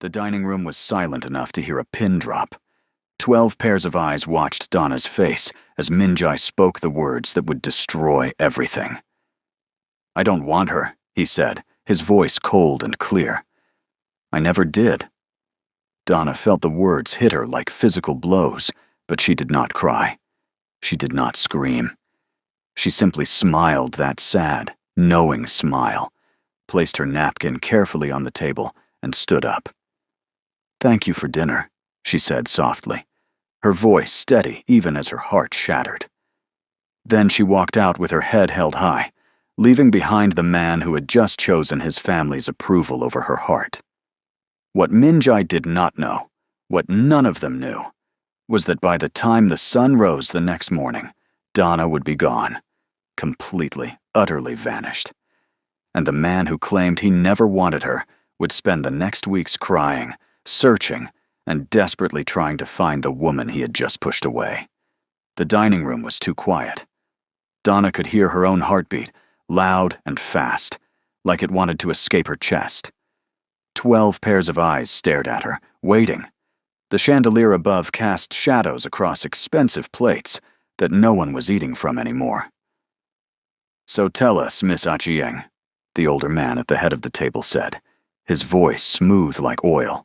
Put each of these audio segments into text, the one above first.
The dining room was silent enough to hear a pin drop. 12 pairs of eyes watched Donna's face as Minjai spoke the words that would destroy everything. "I don't want her," he said, his voice cold and clear. "I never did." Donna felt the words hit her like physical blows, but she did not cry. She did not scream. She simply smiled that sad, knowing smile, placed her napkin carefully on the table, and stood up. "Thank you for dinner," she said softly, her voice steady even as her heart shattered. Then she walked out with her head held high, leaving behind the man who had just chosen his family's approval over her heart. What Minjai did not know, what none of them knew, was that by the time the sun rose the next morning, Donna would be gone, completely, utterly vanished. And the man who claimed he never wanted her would spend the next weeks crying, searching, and desperately trying to find the woman he had just pushed away. The dining room was too quiet. Donna could hear her own heartbeat, loud and fast, like it wanted to escape her chest. 12 pairs of eyes stared at her, waiting. The chandelier above cast shadows across expensive plates that no one was eating from anymore. "So tell us, Miss Achieng," the older man at the head of the table said, his voice smooth like oil.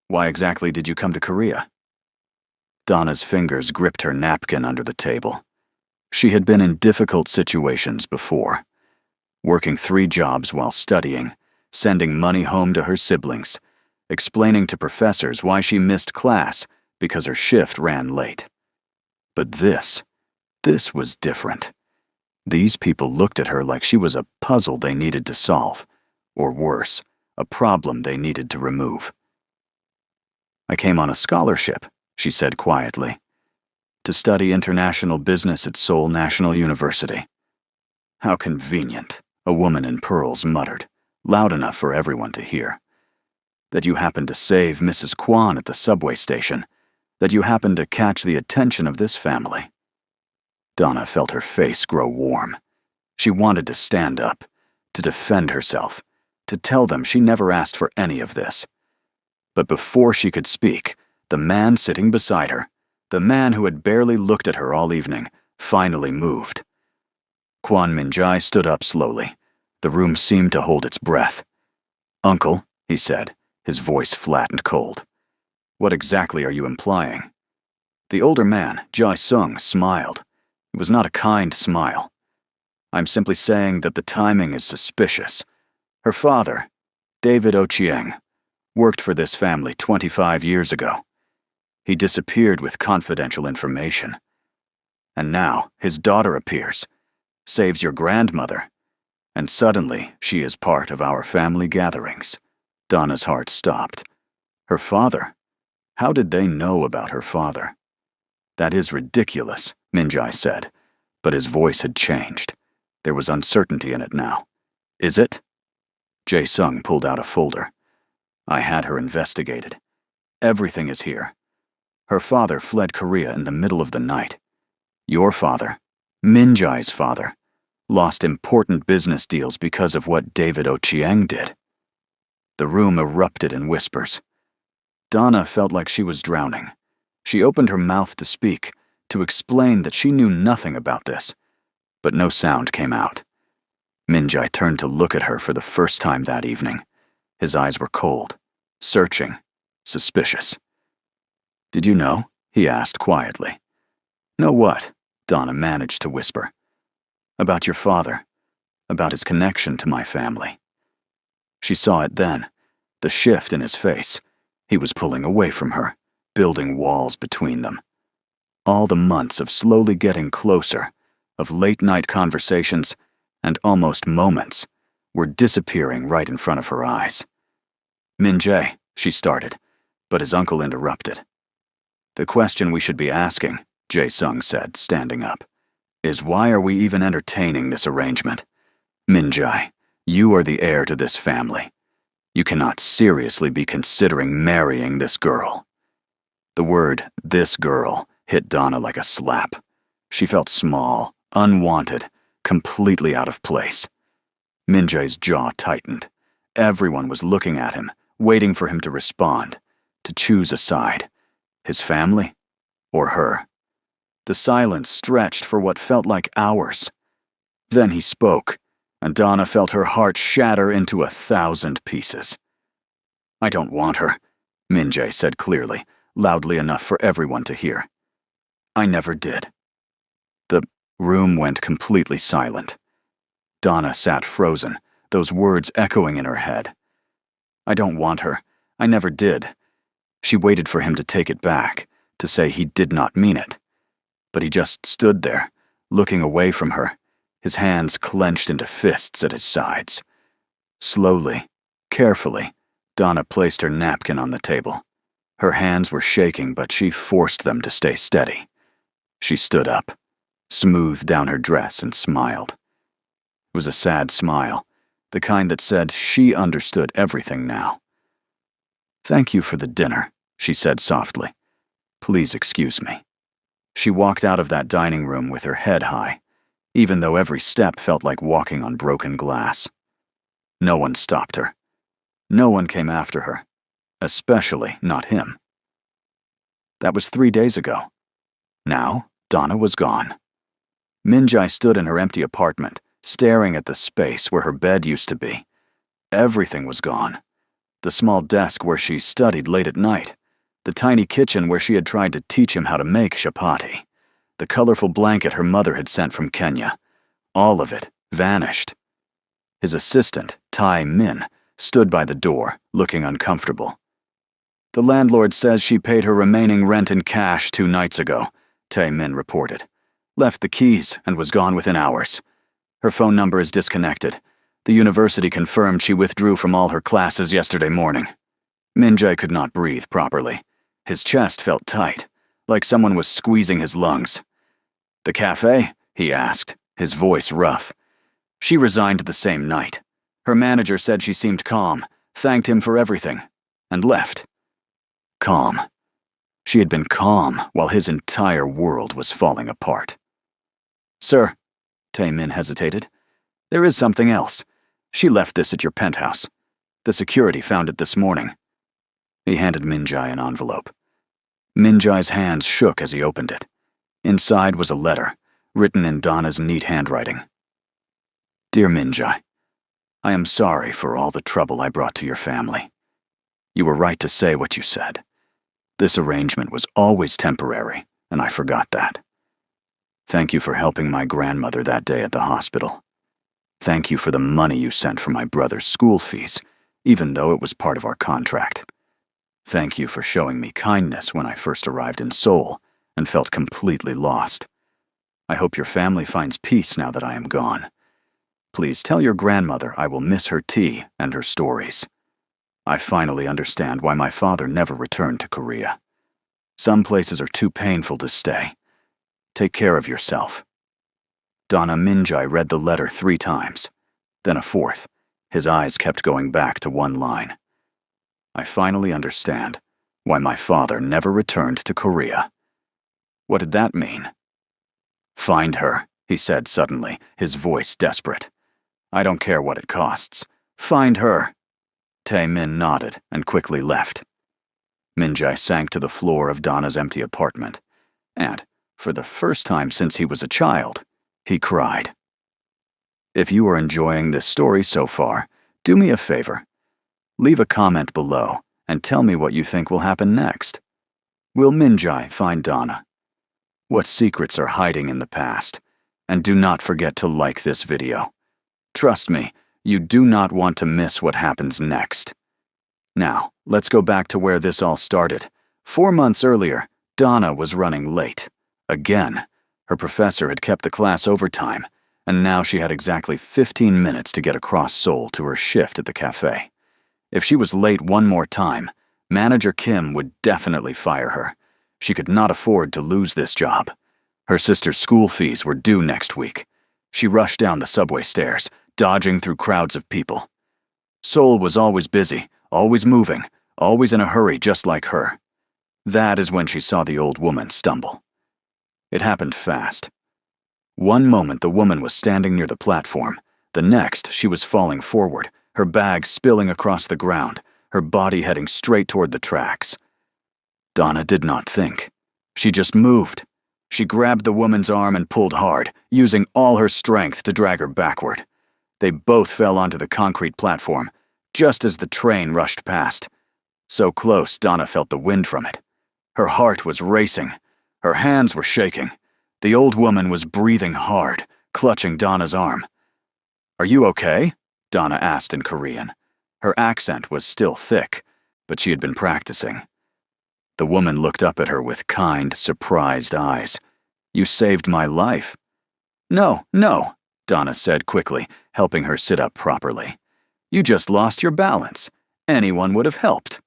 "Why exactly did you come to Korea?" Donna's fingers gripped her napkin under the table. She had been in difficult situations before, working 3 jobs while studying, sending money home to her siblings, explaining to professors why she missed class because her shift ran late. But this was different. These people looked at her like she was a puzzle they needed to solve, or worse, a problem they needed to remove. "I came on a scholarship," she said quietly, "to study international business at Seoul National University." "How convenient," a woman in pearls muttered, loud enough for everyone to hear. "That you happened to save Mrs. Kwan at the subway station, that you happened to catch the attention of this family." Donna felt her face grow warm. She wanted to stand up, to defend herself, to tell them she never asked for any of this. But before she could speak, the man sitting beside her, the man who had barely looked at her all evening, finally moved. Kwan Minjai stood up slowly. The room seemed to hold its breath. "Uncle," he said, his voice flat and cold. "What exactly are you implying?" The older man, Jae-sung, smiled. It was not a kind smile. "I'm simply saying that the timing is suspicious. Her father, David Ochieng, worked for this family 25 years ago. He disappeared with confidential information. And now his daughter appears, saves your grandmother, and suddenly she is part of our family gatherings." Donna's heart stopped. Her father? How did they know about her father? "That is ridiculous," Minjai said, but his voice had changed. There was uncertainty in it now. "Is it?" Jae-sung pulled out a folder. "I had her investigated. Everything is here. Her father fled Korea in the middle of the night. Your father, Minjai's father, lost important business deals because of what David Ochieng did." The room erupted in whispers. Donna felt like she was drowning. She opened her mouth to speak, to explain that she knew nothing about this, but no sound came out. Minjai turned to look at her for the first time that evening. His eyes were cold, searching, suspicious. "Did you know?" he asked quietly. "Know what?" Donna managed to whisper. "About your father, about his connection to my family." She saw it then, the shift in his face. He was pulling away from her, building walls between them. All the months of slowly getting closer, of late-night conversations, and almost moments, were disappearing right in front of her eyes. "Minjai," she started, but his uncle interrupted. "The question we should be asking," Jae-sung said, standing up, "is why are we even entertaining this arrangement? Minjai, you are the heir to this family. You cannot seriously be considering marrying this girl." The word, "this girl," hit Donna like a slap. She felt small, unwanted, completely out of place. Minjai's jaw tightened. Everyone was looking at him, waiting for him to respond, to choose a side. His family or her. The silence stretched for what felt like hours. Then he spoke, and Donna felt her heart shatter into 1,000 pieces. "I don't want her," Min-jae said clearly, loudly enough for everyone to hear. "I never did." The room went completely silent. Donna sat frozen, those words echoing in her head. "I don't want her. I never did." She waited for him to take it back, to say he did not mean it. But he just stood there, looking away from her, his hands clenched into fists at his sides. Slowly, carefully, Donna placed her napkin on the table. Her hands were shaking, but she forced them to stay steady. She stood up, smoothed down her dress, and smiled. It was a sad smile, the kind that said she understood everything now. "Thank you for the dinner," she said softly. "Please excuse me." She walked out of that dining room with her head high, even though every step felt like walking on broken glass. No one stopped her. No one came after her, especially not him. That was 3 days ago. Now, Donna was gone. Min-jae stood in her empty apartment, staring at the space where her bed used to be. Everything was gone. The small desk where she studied late at night, the tiny kitchen where she had tried to teach him how to make chapati, the colorful blanket her mother had sent from Kenya. All of it vanished. His assistant, Tai Min, stood by the door, looking uncomfortable. "The landlord says she paid her remaining rent in cash 2 nights ago," Tai Min reported. "Left the keys and was gone within hours. Her phone number is disconnected. The university confirmed she withdrew from all her classes yesterday morning." Min-jae could not breathe properly. His chest felt tight, like someone was squeezing his lungs. "The cafe?" he asked, his voice rough. "She resigned the same night. Her manager said she seemed calm, thanked him for everything, and left." Calm. She had been calm while his entire world was falling apart. "Sir," Tae-min hesitated, "there is something else. She left this at your penthouse. The security found it this morning." He handed Min-jae an envelope. Min-jae's hands shook as he opened it. Inside was a letter, written in Donna's neat handwriting. "Dear Min-jae, I am sorry for all the trouble I brought to your family. You were right to say what you said. This arrangement was always temporary, and I forgot that. Thank you for helping my grandmother that day at the hospital. Thank you for the money you sent for my brother's school fees, even though it was part of our contract. Thank you for showing me kindness when I first arrived in Seoul and felt completely lost. I hope your family finds peace now that I am gone. Please tell your grandmother I will miss her tea and her stories. I finally understand why my father never returned to Korea. Some places are too painful to stay. Take care of yourself." Donna Min-jae read the letter 3 times, then a 4th. His eyes kept going back to one line. "I finally understand why my father never returned to Korea." What did that mean? "Find her," he said suddenly, his voice desperate. "I don't care what it costs. Find her." Tae-min nodded and quickly left. Min-jae sank to the floor of Donna's empty apartment, and, for the first time since he was a child, he cried. If you are enjoying this story so far, do me a favor. Leave a comment below and tell me what you think will happen next. Will Min-jae find Donna? What secrets are hiding in the past? And do not forget to like this video. Trust me, you do not want to miss what happens next. Now, let's go back to where this all started. 4 months earlier, Donna was running late. Again. Her professor had kept the class overtime, and now she had exactly 15 minutes to get across Seoul to her shift at the cafe. If she was late one more time, Manager Kim would definitely fire her. She could not afford to lose this job. Her sister's school fees were due next week. She rushed down the subway stairs, dodging through crowds of people. Seoul was always busy, always moving, always in a hurry just like her. That is when she saw the old woman stumble. It happened fast. One moment the woman was standing near the platform. The next, she was falling forward, her bag spilling across the ground, her body heading straight toward the tracks. Donna did not think. She just moved. She grabbed the woman's arm and pulled hard, using all her strength to drag her backward. They both fell onto the concrete platform, just as the train rushed past. So close, Donna felt the wind from it. Her heart was racing. Her hands were shaking. The old woman was breathing hard, clutching Donna's arm. "Are you okay?" Donna asked in Korean. Her accent was still thick, but she had been practicing. The woman looked up at her with kind, surprised eyes. "You saved my life." No, Donna said quickly, helping her sit up properly. "You just lost your balance. Anyone would have helped."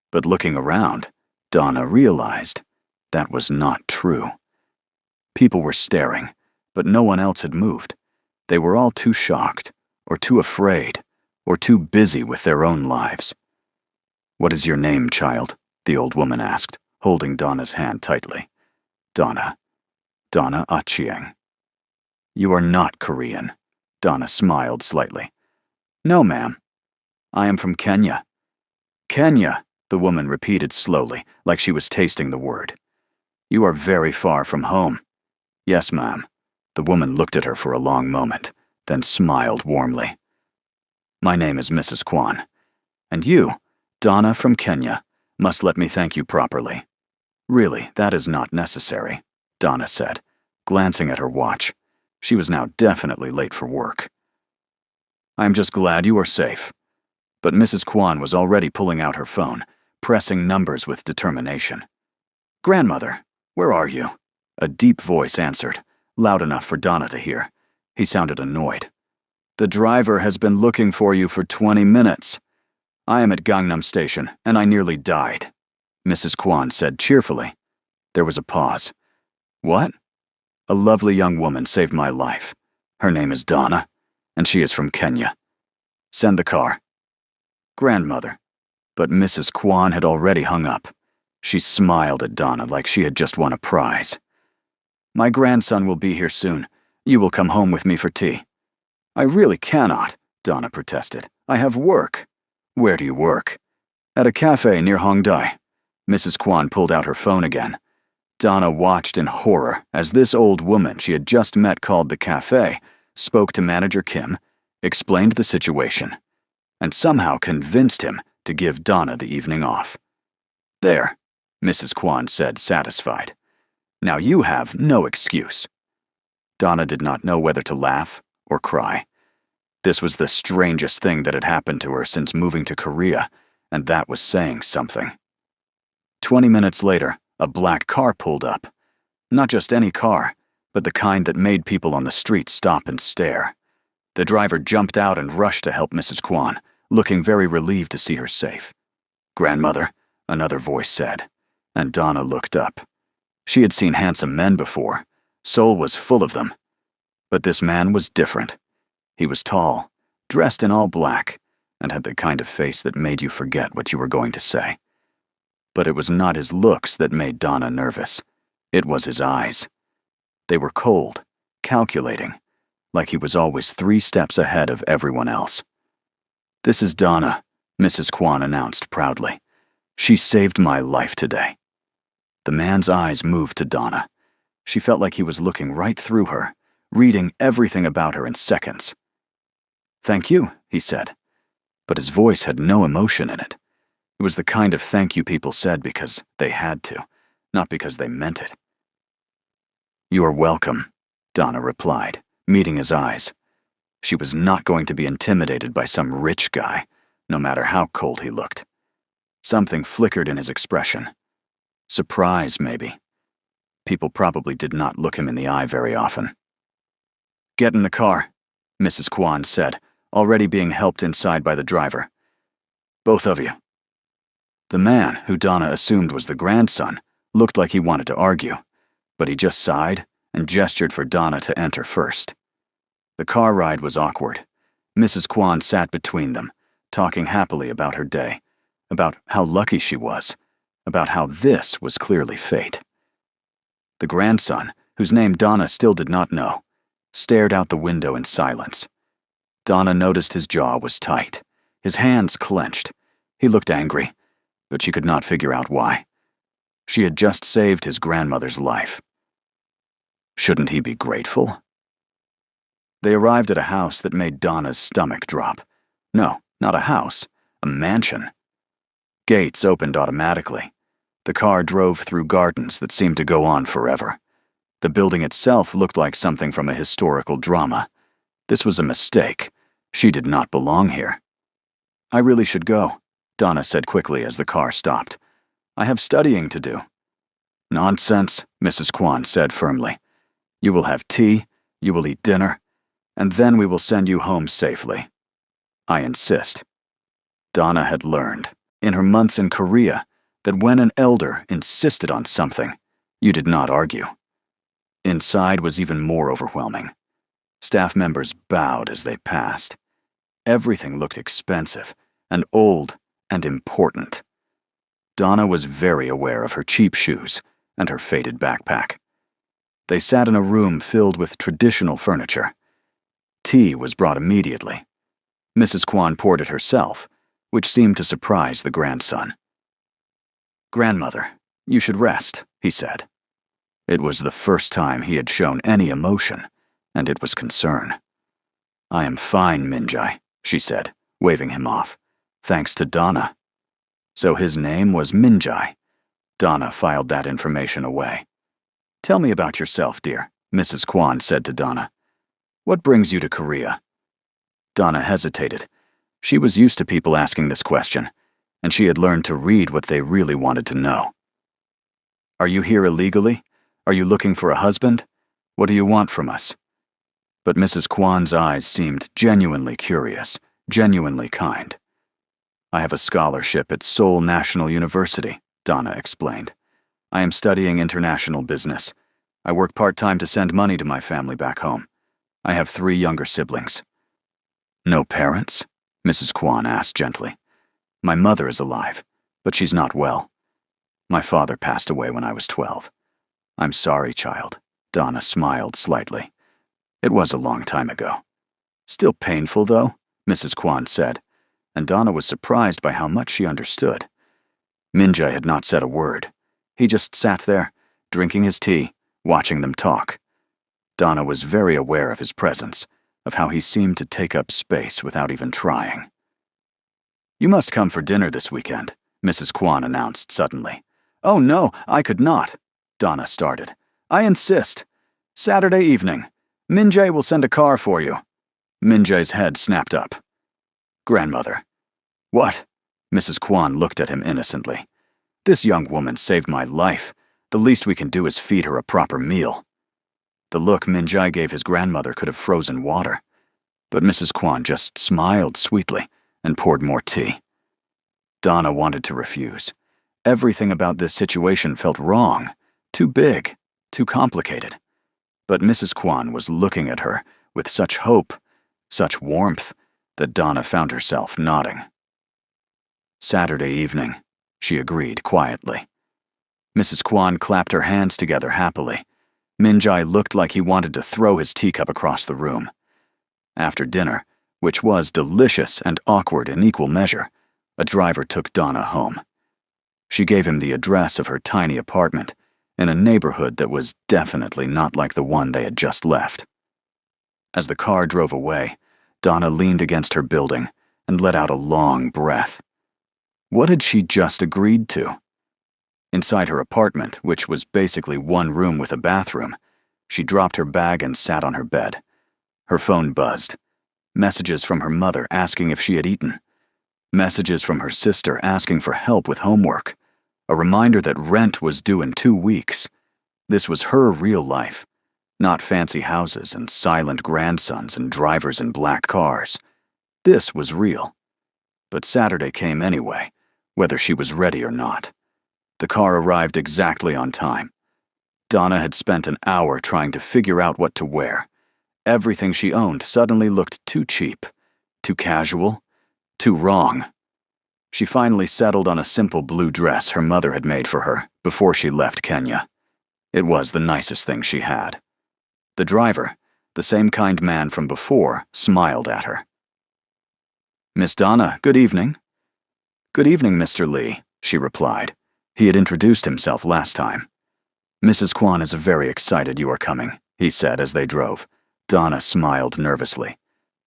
But looking around, Donna realized that was not true. People were staring, but no one else had moved. They were all too shocked, or too afraid, or too busy with their own lives. "What is your name, child?" the old woman asked, holding Donna's hand tightly. "Donna Achieng." "You are not Korean." Donna smiled slightly. "No, ma'am. I am from Kenya." "Kenya," the woman repeated slowly, like she was tasting the word. "You are very far from home." "Yes, ma'am." The woman looked at her for a long moment, then smiled warmly. "My name is Mrs. Kwan. And you, Donna from Kenya, must let me thank you properly." "Really, that is not necessary," Donna said, glancing at her watch. She was now definitely late for work. "I am just glad you are safe." But Mrs. Kwan was already pulling out her phone, pressing numbers with determination. "Grandmother, where are you?" A deep voice answered, loud enough for Donna to hear. He sounded annoyed. "The driver has been looking for you for 20 minutes. I am at Gangnam Station, and I nearly died," Mrs. Kwan said cheerfully. There was a pause. "What?" "A lovely young woman saved my life. Her name is Donna, and she is from Kenya. Send the car." "Grandmother." But Mrs. Kwan had already hung up. She smiled at Donna like she had just won a prize. "My grandson will be here soon. You will come home with me for tea." "I really cannot," Donna protested. "I have work." "Where do you work?" "At a cafe near Hongdae." Mrs. Kwan pulled out her phone again. Donna watched in horror as this old woman she had just met called the cafe spoke to manager Kim, explained the situation, and somehow convinced him to give Donna the evening off. "There," Mrs. Kwan said, satisfied. "Now you have no excuse." Donna did not know whether to laugh or cry. This was the strangest thing that had happened to her since moving to Korea, and that was saying something. 20 minutes later, a black car pulled up. Not just any car, but the kind that made people on the street stop and stare. The driver jumped out and rushed to help Mrs. Kwan, looking very relieved to see her safe. "Grandmother," another voice said, and Donna looked up. She had seen handsome men before. Seoul was full of them. But this man was different. He was tall, dressed in all black, and had the kind of face that made you forget what you were going to say. But it was not his looks that made Donna nervous. It was his eyes. They were cold, calculating, like he was always 3 steps ahead of everyone else. "This is Donna," Mrs. Kwan announced proudly. "She saved my life today." The man's eyes moved to Donna. She felt like he was looking right through her, reading everything about her in seconds. "Thank you," he said, but his voice had no emotion in it. It was the kind of thank you people said because they had to, not because they meant it. "You are welcome," Donna replied, meeting his eyes. She was not going to be intimidated by some rich guy, no matter how cold he looked. Something flickered in his expression. Surprise, maybe. People probably did not look him in the eye very often. "Get in the car," Mrs. Kwan said, already being helped inside by the driver. "Both of you." The man, who Donna assumed was the grandson, looked like he wanted to argue, but he just sighed and gestured for Donna to enter first. The car ride was awkward. Mrs. Kwan sat between them, talking happily about her day, about how lucky she was, about how this was clearly fate. The grandson, whose name Donna still did not know, stared out the window in silence. Donna noticed his jaw was tight, his hands clenched. He looked angry, but she could not figure out why. She had just saved his grandmother's life. Shouldn't he be grateful? They arrived at a house that made Donna's stomach drop. No, not a house, a mansion. Gates opened automatically. The car drove through gardens that seemed to go on forever. The building itself looked like something from a historical drama. This was a mistake. She did not belong here. "I really should go," Donna said quickly as the car stopped. "I have studying to do." "Nonsense," Mrs. Kwan said firmly. "You will have tea, you will eat dinner, and then we will send you home safely. I insist." Donna had learned, in her months in Korea, that when an elder insisted on something, you did not argue. Inside was even more overwhelming. Staff members bowed as they passed. Everything looked expensive and old and important. Donna was very aware of her cheap shoes and her faded backpack. They sat in a room filled with traditional furniture. Tea was brought immediately. Mrs. Kwan poured it herself, which seemed to surprise the grandson. "Grandmother, you should rest," he said. It was the first time he had shown any emotion, and it was concern. "I am fine, Minjai," she said, waving him off. "Thanks to Donna." So his name was Minjai. Donna filed that information away. "Tell me about yourself, dear," Mrs. Kwan said to Donna. "What brings you to Korea?" Donna hesitated. She was used to people asking this question, and she had learned to read what they really wanted to know. "Are you here illegally? Are you looking for a husband? What do you want from us?" But Mrs. Kwan's eyes seemed genuinely curious, genuinely kind. "I have a scholarship at Seoul National University," Donna explained. "I am studying international business. I work part-time to send money to my family back home. I have 3 younger siblings." "No parents?" Mrs. Kwan asked gently. "My mother is alive, but she's not well. My father passed away when I was 12. I'm sorry, child." Donna smiled slightly. "It was a long time ago." "Still painful, though?" Mrs. Kwan said, and Donna was surprised by how much she understood. Minjai had not said a word. He just sat there, drinking his tea, watching them talk. Donna was very aware of his presence, of how he seemed to take up space without even trying. "You must come for dinner this weekend," Mrs. Kwan announced suddenly. "Oh no, I could not," Donna started. "I insist. Saturday evening. Minjai will send a car for you." Minjai's head snapped up. "Grandmother." "What?" Mrs. Kwan looked at him innocently. "This young woman saved my life. The least we can do is feed her a proper meal." The look Minjai gave his grandmother could have frozen water, but Mrs. Kwan just smiled sweetly and poured more tea. Donna wanted to refuse. Everything about this situation felt wrong, too big, too complicated. But Mrs. Kwan was looking at her with such hope, such warmth, that Donna found herself nodding. "Saturday evening," she agreed quietly. Mrs. Kwan clapped her hands together happily. Minjai looked like he wanted to throw his teacup across the room. After dinner, which was delicious and awkward in equal measure, a driver took Donna home. She gave him the address of her tiny apartment in a neighborhood that was definitely not like the one they had just left. As the car drove away, Donna leaned against her building and let out a long breath. What had she just agreed to? Inside her apartment, which was basically one room with a bathroom, she dropped her bag and sat on her bed. Her phone buzzed. Messages from her mother asking if she had eaten. Messages from her sister asking for help with homework. A reminder that rent was due in 2 weeks. This was her real life, not fancy houses and silent grandsons and drivers in black cars. This was real. But Saturday came anyway, whether she was ready or not. The car arrived exactly on time. Donna had spent an hour trying to figure out what to wear. Everything she owned suddenly looked too cheap, too casual, too wrong. She finally settled on a simple blue dress her mother had made for her before she left Kenya. It was the nicest thing she had. The driver, the same kind man from before, smiled at her. "Miss Donna, good evening." "Good evening, Mr. Lee," she replied. He had introduced himself last time. "Mrs. Kwan is very excited you are coming," he said as they drove. Donna smiled nervously.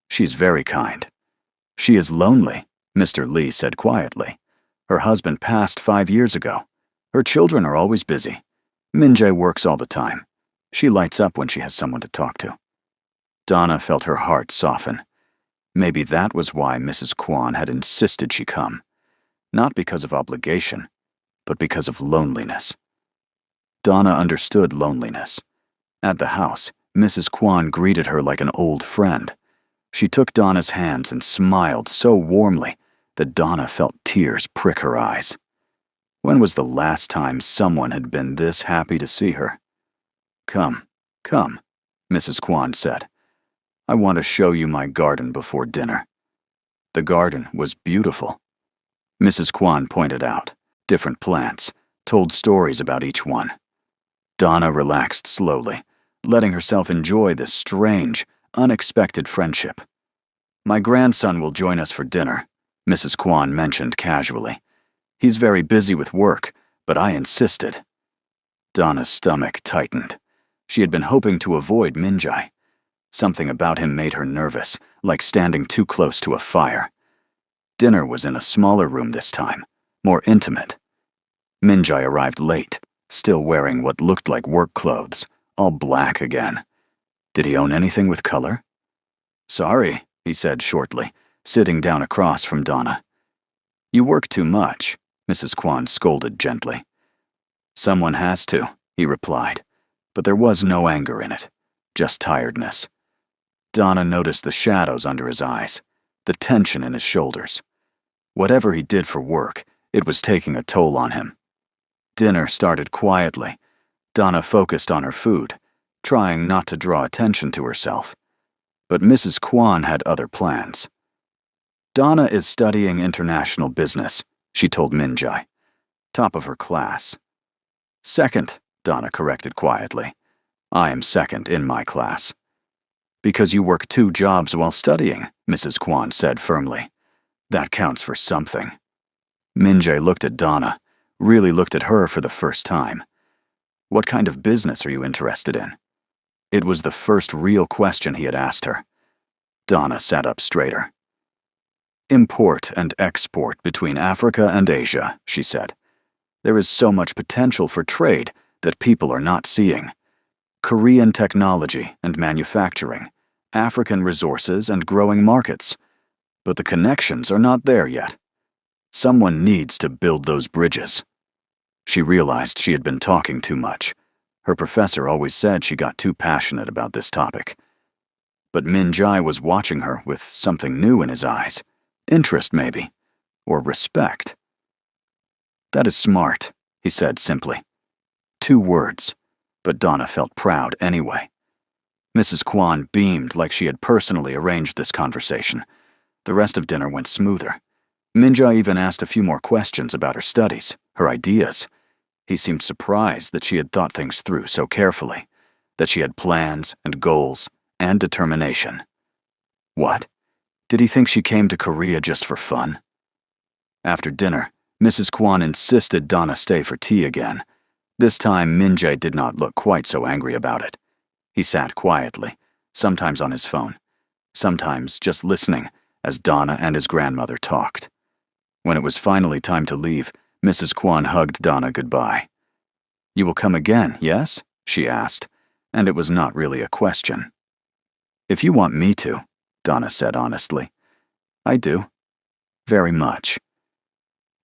"She's very kind." "She is lonely," Mr. Lee said quietly. "Her husband passed 5 years ago. Her children are always busy. Min-jae works all the time. She lights up when she has someone to talk to." Donna felt her heart soften. Maybe that was why Mrs. Kwan had insisted she come. Not because of obligation, but because of loneliness. Donna understood loneliness. At the house, Mrs. Kwan greeted her like an old friend. She took Donna's hands and smiled so warmly that Donna felt tears prick her eyes. When was the last time someone had been this happy to see her? "Come, come," Mrs. Kwan said. "I want to show you my garden before dinner." The garden was beautiful. Mrs. Kwan pointed out different plants, told stories about each one. Donna relaxed slowly, letting herself enjoy this strange, unexpected friendship. "My grandson will join us for dinner," Mrs. Kwan mentioned casually. "He's very busy with work, but I insisted." Donna's stomach tightened. She had been hoping to avoid Min-jae. Something about him made her nervous, like standing too close to a fire. Dinner was in a smaller room this time, more intimate. Min-jae arrived late, still wearing what looked like work clothes, all black again. Did he own anything with color? "Sorry," he said shortly, sitting down across from Donna. "You work too much," Mrs. Kwan scolded gently. "Someone has to," he replied, but there was no anger in it, just tiredness. Donna noticed the shadows under his eyes, the tension in his shoulders. Whatever he did for work, it was taking a toll on him. Dinner started quietly. Donna focused on her food, trying not to draw attention to herself. But Mrs. Kwan had other plans. "Donna is studying international business," she told Min-jae. "Top of her class." "Second," Donna corrected quietly. "I am second in my class." "Because you work 2 jobs while studying," Mrs. Kwan said firmly. "That counts for something." Min-jae looked at Donna, really looked at her for the first time. "What kind of business are you interested in?" It was the first real question he had asked her. Donna sat up straighter. "Import and export between Africa and Asia," she said. "There is so much potential for trade that people are not seeing. Korean technology and manufacturing, African resources and growing markets. But the connections are not there yet. Someone needs to build those bridges." She realized she had been talking too much. Her professor always said she got too passionate about this topic. But Min-jae was watching her with something new in his eyes. Interest, maybe. Or respect. "That is smart," he said simply. 2 words, but Donna felt proud anyway. Mrs. Kwan beamed like she had personally arranged this conversation. The rest of dinner went smoother. Min-jae even asked a few more questions about her studies, her ideas. He seemed surprised that she had thought things through so carefully, that she had plans and goals and determination. What? Did he think she came to Korea just for fun? After dinner, Mrs. Kwan insisted Donna stay for tea again. This time, Min-jae did not look quite so angry about it. He sat quietly, sometimes on his phone, sometimes just listening as Donna and his grandmother talked. When it was finally time to leave, Mrs. Kwan hugged Donna goodbye. "You will come again, yes?" she asked, and it was not really a question. "If you want me to," Donna said honestly. "I do. Very much."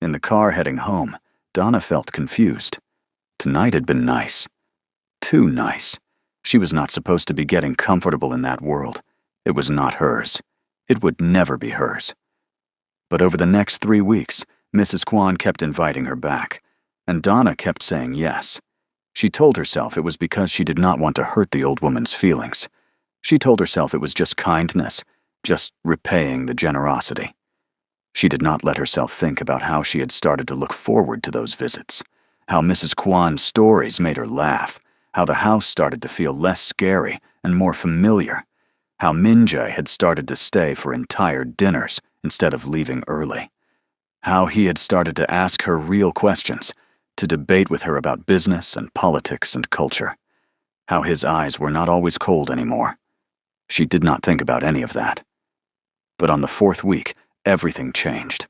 In the car heading home, Donna felt confused. Tonight had been nice. Too nice. She was not supposed to be getting comfortable in that world. It was not hers. It would never be hers. But over the next 3 weeks, Mrs. Kwan kept inviting her back, and Donna kept saying yes. She told herself it was because she did not want to hurt the old woman's feelings. She told herself it was just kindness, just repaying the generosity. She did not let herself think about how she had started to look forward to those visits, how Mrs. Kwan's stories made her laugh, how the house started to feel less scary and more familiar, how Min-jae had started to stay for entire dinners instead of leaving early, How he had started to ask her real questions, to debate with her about business and politics and culture. How his eyes were not always cold anymore. She did not think about any of that. But on the 4th week, everything changed.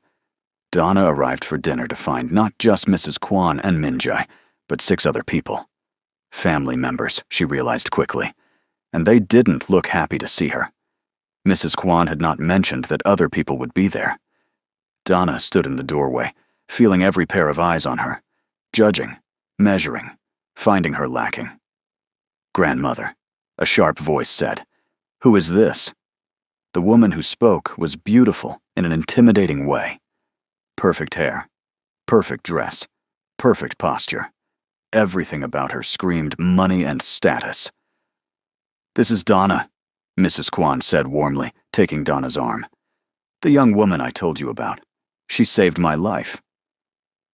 Donna arrived for dinner to find not just Mrs. Kwan and Minjai, but 6 other people. Family members, she realized quickly. And they didn't look happy to see her. Mrs. Kwan had not mentioned that other people would be there. Donna stood in the doorway, feeling every pair of eyes on her, judging, measuring, finding her lacking. "Grandmother," a sharp voice said. "Who is this?" The woman who spoke was beautiful in an intimidating way. Perfect hair, perfect dress, perfect posture. Everything about her screamed money and status. "This is Donna," Mrs. Kwan said warmly, taking Donna's arm. "The young woman I told you about. She saved my life."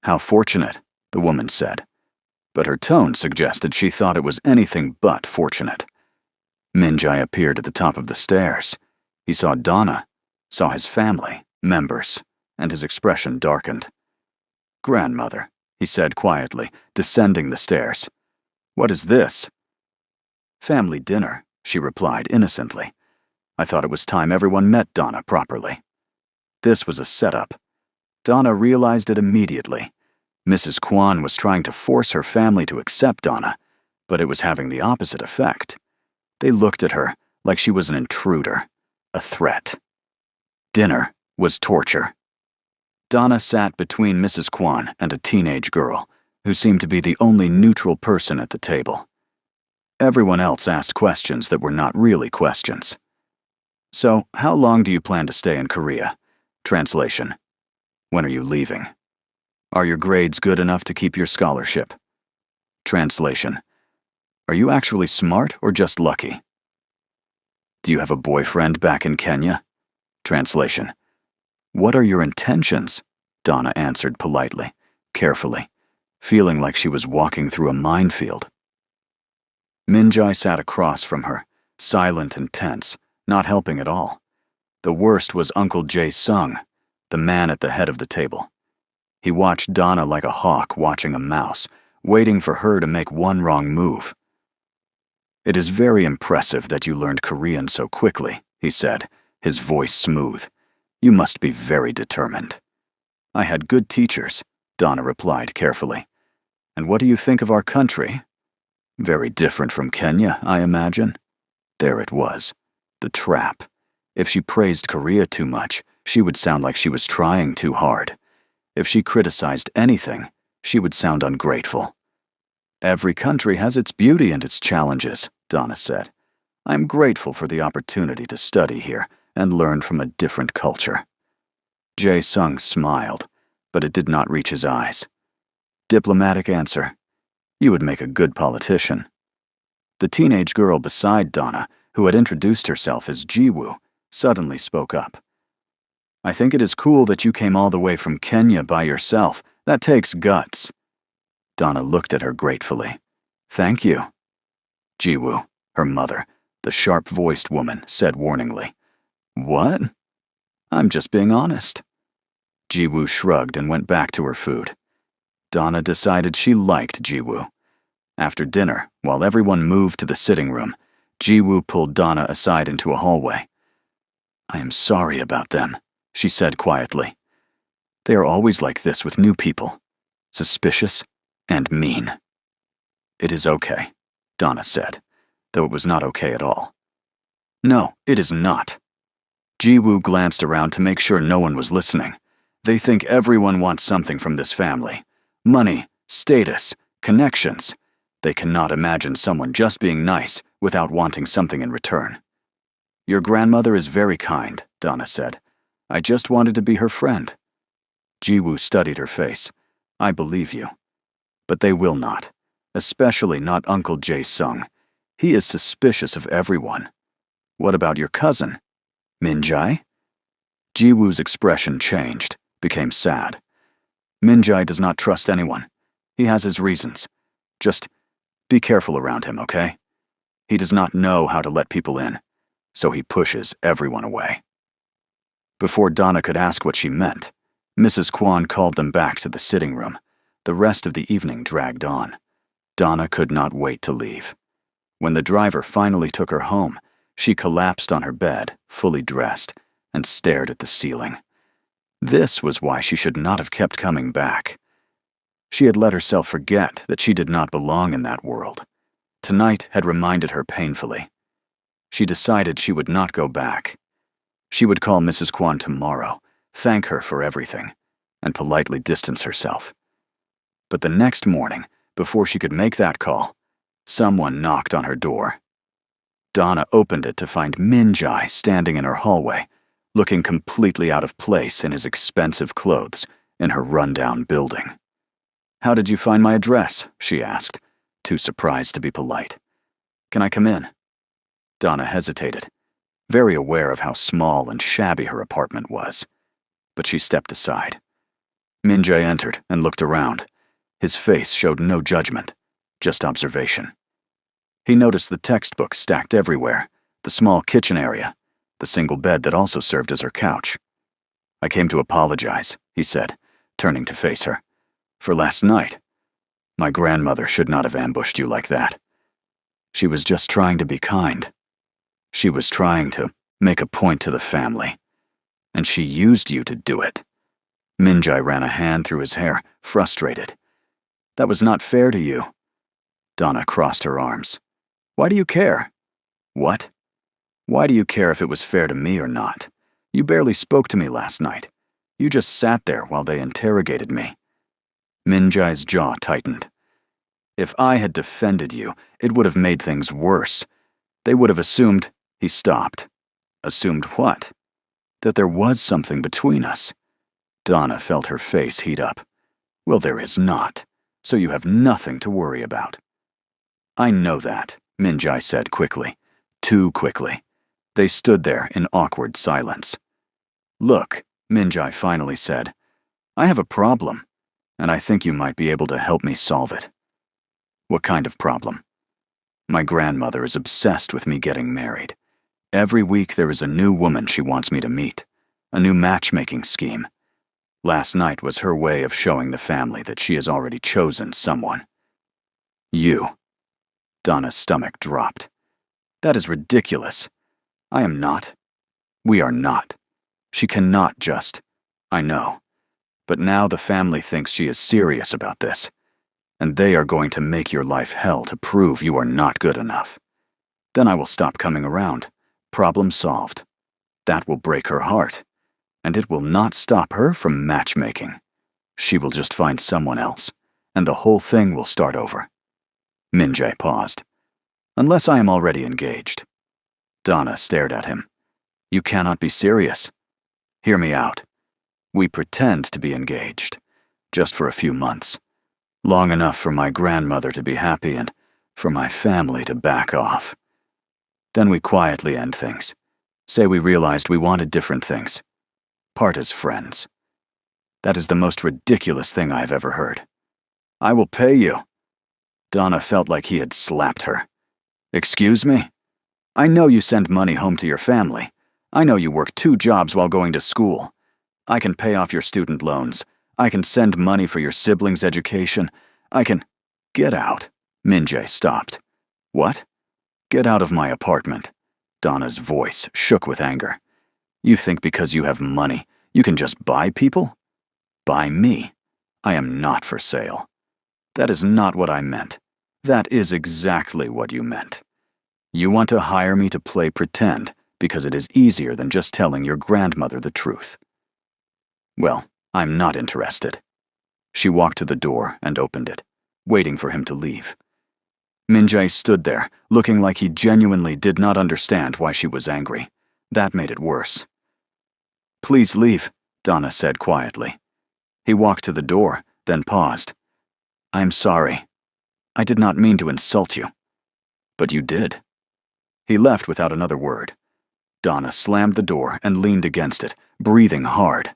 "How fortunate," the woman said, but her tone suggested she thought it was anything but fortunate. Minjai appeared at the top of the stairs. He saw Donna, saw his family, members, and his expression darkened. "Grandmother," he said quietly, descending the stairs. "What is this?" "Family dinner," she replied innocently. "I thought it was time everyone met Donna properly." This was a setup. Donna realized it immediately. Mrs. Kwan was trying to force her family to accept Donna, but it was having the opposite effect. They looked at her like she was an intruder, a threat. Dinner was torture. Donna sat between Mrs. Kwan and a teenage girl, who seemed to be the only neutral person at the table. Everyone else asked questions that were not really questions. "So, how long do you plan to stay in Korea?" Translation: "When are you leaving?" "Are your grades good enough to keep your scholarship?" Translation: "Are you actually smart or just lucky?" "Do you have a boyfriend back in Kenya?" Translation: "What are your intentions?" Donna answered politely, carefully, feeling like she was walking through a minefield. Minjai sat across from her, silent and tense, not helping at all. The worst was Uncle Jae-sung, the man at the head of the table. He watched Donna like a hawk watching a mouse, waiting for her to make one wrong move. "It is very impressive that you learned Korean so quickly," he said, his voice smooth. "You must be very determined." "I had good teachers," Donna replied carefully. "And what do you think of our country?" "Very different from Kenya, I imagine." There it was, the trap. If she praised Korea too much, she would sound like she was trying too hard. If she criticized anything, she would sound ungrateful. "Every country has its beauty and its challenges," Donna said. "I'm grateful for the opportunity to study here and learn from a different culture." Jae-sung smiled, but it did not reach his eyes. Diplomatic answer: "You would make a good politician." The teenage girl beside Donna, who had introduced herself as Jiwoo, suddenly spoke up. "I think it is cool that you came all the way from Kenya by yourself. That takes guts." Donna looked at her gratefully. "Thank you." Jiwoo, her mother, the sharp-voiced woman, said warningly. "What?" "I'm just being honest." Jiwoo shrugged and went back to her food. Donna decided she liked Jiwoo. After dinner, while everyone moved to the sitting room, Jiwoo pulled Donna aside into a hallway. "I am sorry about them," she said quietly. "They are always like this with new people. Suspicious and mean." "It is okay," Donna said, though it was not okay at all. "No, it is not." Jiwoo glanced around to make sure no one was listening. "They think everyone wants something from this family. Money, status, connections. They cannot imagine someone just being nice without wanting something in return." "Your grandmother is very kind," Donna said. "I just wanted to be her friend." Jiwoo studied her face. "I believe you. But they will not. Especially not Uncle Jae-sung. He is suspicious of everyone." "What about your cousin? Minjai?" Jiwoo's expression changed, became sad. "Minjai does not trust anyone. He has his reasons. Just be careful around him, okay? He does not know how to let people in, so he pushes everyone away." Before Donna could ask what she meant, Mrs. Kwan called them back to the sitting room. The rest of the evening dragged on. Donna could not wait to leave. When the driver finally took her home, she collapsed on her bed, fully dressed, and stared at the ceiling. This was why she should not have kept coming back. She had let herself forget that she did not belong in that world. Tonight had reminded her painfully. She decided she would not go back. She would call Mrs. Kwan tomorrow, thank her for everything, and politely distance herself. But the next morning, before she could make that call, someone knocked on her door. Donna opened it to find Min-jae standing in her hallway, looking completely out of place in his expensive clothes in her rundown building. "How did you find my address?" she asked, too surprised to be polite. "Can I come in?" Donna hesitated, very aware of how small and shabby her apartment was, but she stepped aside. Min-jae entered and looked around. His face showed no judgment, just observation. He noticed the textbooks stacked everywhere, the small kitchen area, the single bed that also served as her couch. "I came to apologize," he said, turning to face her, "for last night. My grandmother should not have ambushed you like that. She was just trying to be kind. She was trying to make a point to the family. And she used you to do it." Min-jae ran a hand through his hair, frustrated. "That was not fair to you." Donna crossed her arms. "Why do you care?" "What? Why do you care if it was fair to me or not? You barely spoke to me last night. You just sat there while they interrogated me." Min-jae's jaw tightened. "If I had defended you, it would have made things worse. They would have assumed—" He stopped. "Assumed what?" "That there was something between us." Donna felt her face heat up. "Well, there is not, so you have nothing to worry about." "I know that," Min-jae said quickly. Too quickly. They stood there in awkward silence. "Look," Min-jae finally said, "I have a problem, and I think you might be able to help me solve it." "What kind of problem?" "My grandmother is obsessed with me getting married. Every week there is a new woman she wants me to meet, a new matchmaking scheme. Last night was her way of showing the family that she has already chosen someone." "You." Donna's stomach dropped. "That is ridiculous. I am not. We are not. She cannot just. I know. But now the family thinks she is serious about this, and they are going to make your life hell to prove you are not good enough. Then I will stop coming around. Problem solved. That will break her heart, and it will not stop her from matchmaking. She will just find someone else, and the whole thing will start over." Min-jae paused. "Unless I am already engaged." Donna stared at him. "You cannot be serious. Hear me out. We pretend to be engaged, just for a few months. Long enough for my grandmother to be happy and for my family to back off. Then we quietly end things. Say we realized we wanted different things. Part as friends. That is the most ridiculous thing I have ever heard." "I will pay you." Donna felt like he had slapped her. "Excuse me? I know you send money home to your family. I know you work 2 jobs while going to school. I can pay off your student loans. I can send money for your siblings' education. I can—" "Get out." Min-jae stopped. "What?" "Get out of my apartment." Donna's voice shook with anger. "You think because you have money, you can just buy people? Buy me. I am not for sale. That is not what I meant. That is exactly what you meant. You want to hire me to play pretend because it is easier than just telling your grandmother the truth. Well, I'm not interested." She walked to the door and opened it, waiting for him to leave. Min-jae stood there, looking like he genuinely did not understand why she was angry. That made it worse. "Please leave," Donna said quietly. He walked to the door, then paused. "I'm sorry. I did not mean to insult you." "But you did." He left without another word. Donna slammed the door and leaned against it, breathing hard.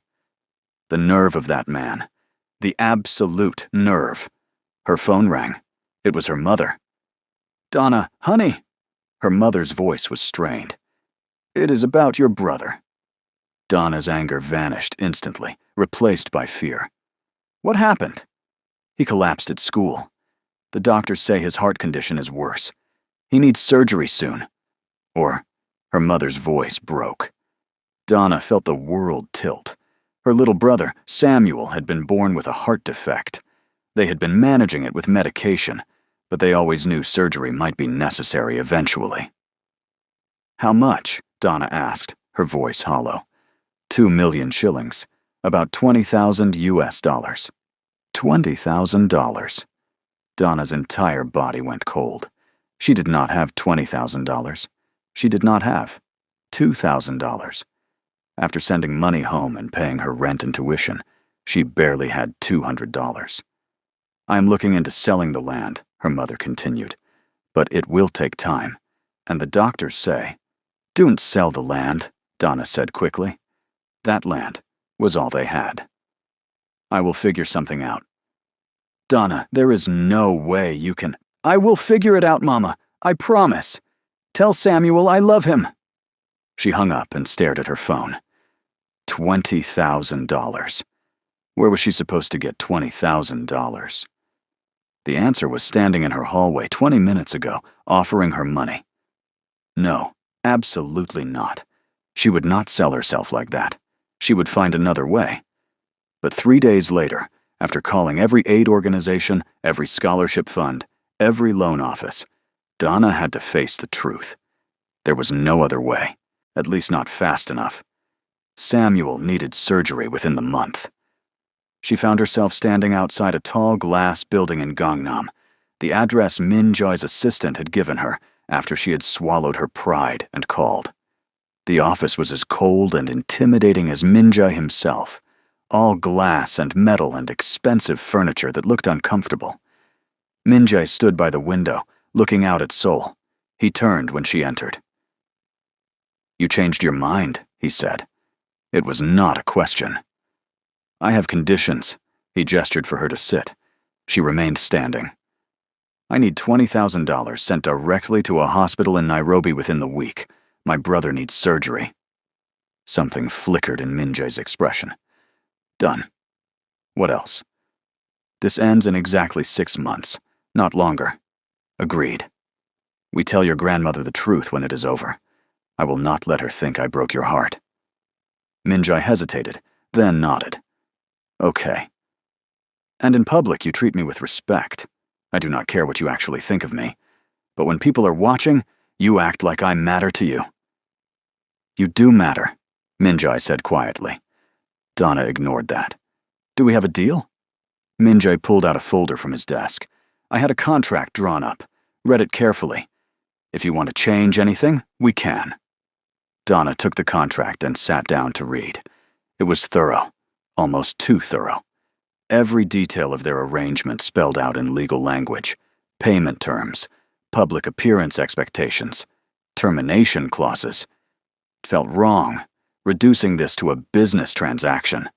The nerve of that man. The absolute nerve. Her phone rang. It was her mother. "Donna, honey!" Her mother's voice was strained. "It is about your brother." Donna's anger vanished instantly, replaced by fear. What happened? He collapsed at school. The doctors say his heart condition is worse. He needs surgery soon. Or, her mother's voice broke. Donna felt the world tilt. Her little brother, Samuel, had been born with a heart defect. They had been managing it with medication, but they always knew surgery might be necessary eventually. How much? Donna asked, her voice hollow. 2 million shillings, about 20,000 US dollars. $20,000. Donna's entire body went cold. She did not have $20,000. She did not have $2,000. After sending money home and paying her rent and tuition, she barely had $200. I am looking into selling the land, her mother continued, but it will take time, and the doctors say, "Don't sell the land," Donna said quickly. That land was all they had. I will figure something out. Donna, there is no way you can. I will figure it out, Mama. I promise. Tell Samuel I love him. She hung up and stared at her phone. $20,000. Where was she supposed to get $20,000? The answer was standing in her hallway 20 minutes ago, offering her money. No, absolutely not. She would not sell herself like that. She would find another way. But 3 days later, after calling every aid organization, every scholarship fund, every loan office, Donna had to face the truth. There was no other way, at least not fast enough. Samuel needed surgery within the month. She found herself standing outside a tall glass building in Gangnam, the address Min Joy's assistant had given her after she had swallowed her pride and called. The office was as cold and intimidating as Min Joy himself, all glass and metal and expensive furniture that looked uncomfortable. Min Joy stood by the window, looking out at Seoul. He turned when she entered. "You changed your mind," he said. It was not a question. "I have conditions." He gestured for her to sit. She remained standing. "I need $20,000 sent directly to a hospital in Nairobi within the week. My brother needs surgery." Something flickered in Min Joy's expression. "Done. What else?" "This ends in exactly 6 months, not longer." "Agreed. We tell your grandmother the truth when it is over. I will not let her think I broke your heart." Min Joy hesitated, then nodded. "Okay. And in public you treat me with respect. I do not care what you actually think of me. But when people are watching, you act like I matter to you." "You do matter," Min Joy said quietly. Donna ignored that. "Do we have a deal?" Min Joy pulled out a folder from his desk. "I had a contract drawn up. Read it carefully. If you want to change anything, we can." Donna took the contract and sat down to read. It was thorough, almost too thorough. Every detail of their arrangement spelled out in legal language. Payment terms, public appearance expectations, termination clauses. It felt wrong, reducing this to a business transaction.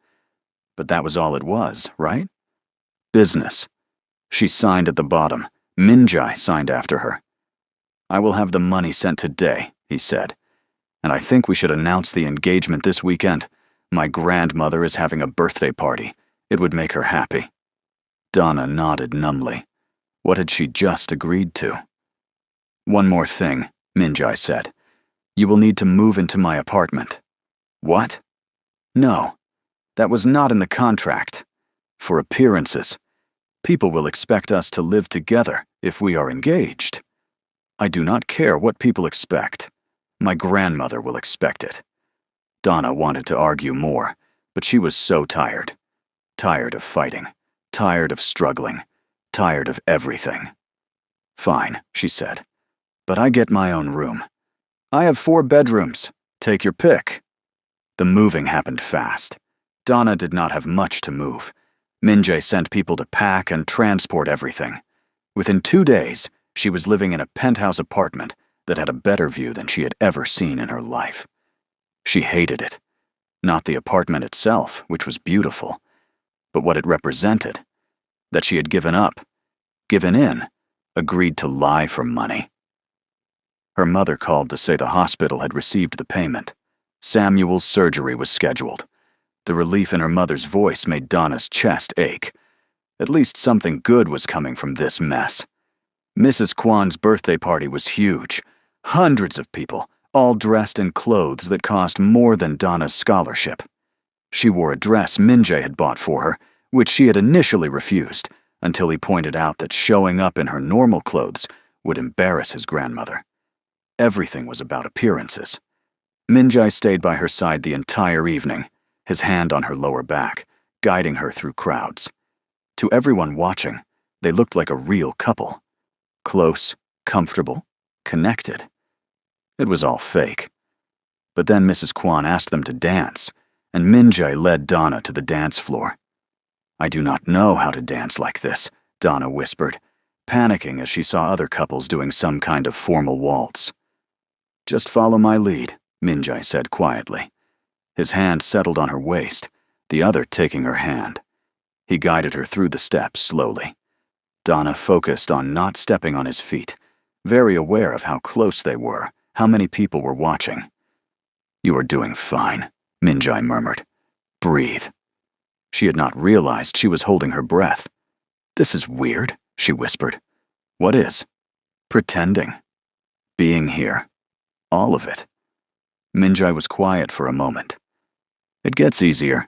But that was all it was, right? Business. She signed at the bottom. Min Joy signed after her. "I will have the money sent today," he said. "And I think we should announce the engagement this weekend. My grandmother is having a birthday party. It would make her happy." Donna nodded numbly. What had she just agreed to? "One more thing," Min Joy said. "You will need to move into my apartment." "What?" "No, that was not in the contract. For appearances. People will expect us to live together if we are engaged. I do not care what people expect. My grandmother will expect it." Donna wanted to argue more, but she was so tired. Tired of fighting. Tired of struggling. Tired of everything. "Fine," she said. "But I get my own room. I have 4 bedrooms. Take your pick." The moving happened fast. Donna did not have much to move. Min Joy sent people to pack and transport everything. Within 2 days, she was living in a penthouse apartment that had a better view than she had ever seen in her life. She hated it. Not the apartment itself, which was beautiful, but what it represented. That she had given up, given in, agreed to lie for money. Her mother called to say the hospital had received the payment. Samuel's surgery was scheduled. The relief in her mother's voice made Donna's chest ache. At least something good was coming from this mess. Mrs. Kwan's birthday party was huge. Hundreds of people, all dressed in clothes that cost more than Donna's scholarship. She wore a dress Minjae had bought for her, which she had initially refused, until he pointed out that showing up in her normal clothes would embarrass his grandmother. Everything was about appearances. Minjae stayed by her side the entire evening, his hand on her lower back, guiding her through crowds. To everyone watching, they looked like a real couple. Close, comfortable, connected. It was all fake. But then Mrs. Kwan asked them to dance, and Minjae led Donna to the dance floor. "I do not know how to dance like this," Donna whispered, panicking as she saw other couples doing some kind of formal waltz. "Just follow my lead," Minjae said quietly. His hand settled on her waist, the other taking her hand. He guided her through the steps slowly. Donna focused on not stepping on his feet, very aware of how close they were, how many people were watching. "You are doing fine," Minjae murmured. "Breathe." She had not realized she was holding her breath. "This is weird," she whispered. "What is?" "Pretending. Being here. All of it." Minjae was quiet for a moment. "It gets easier."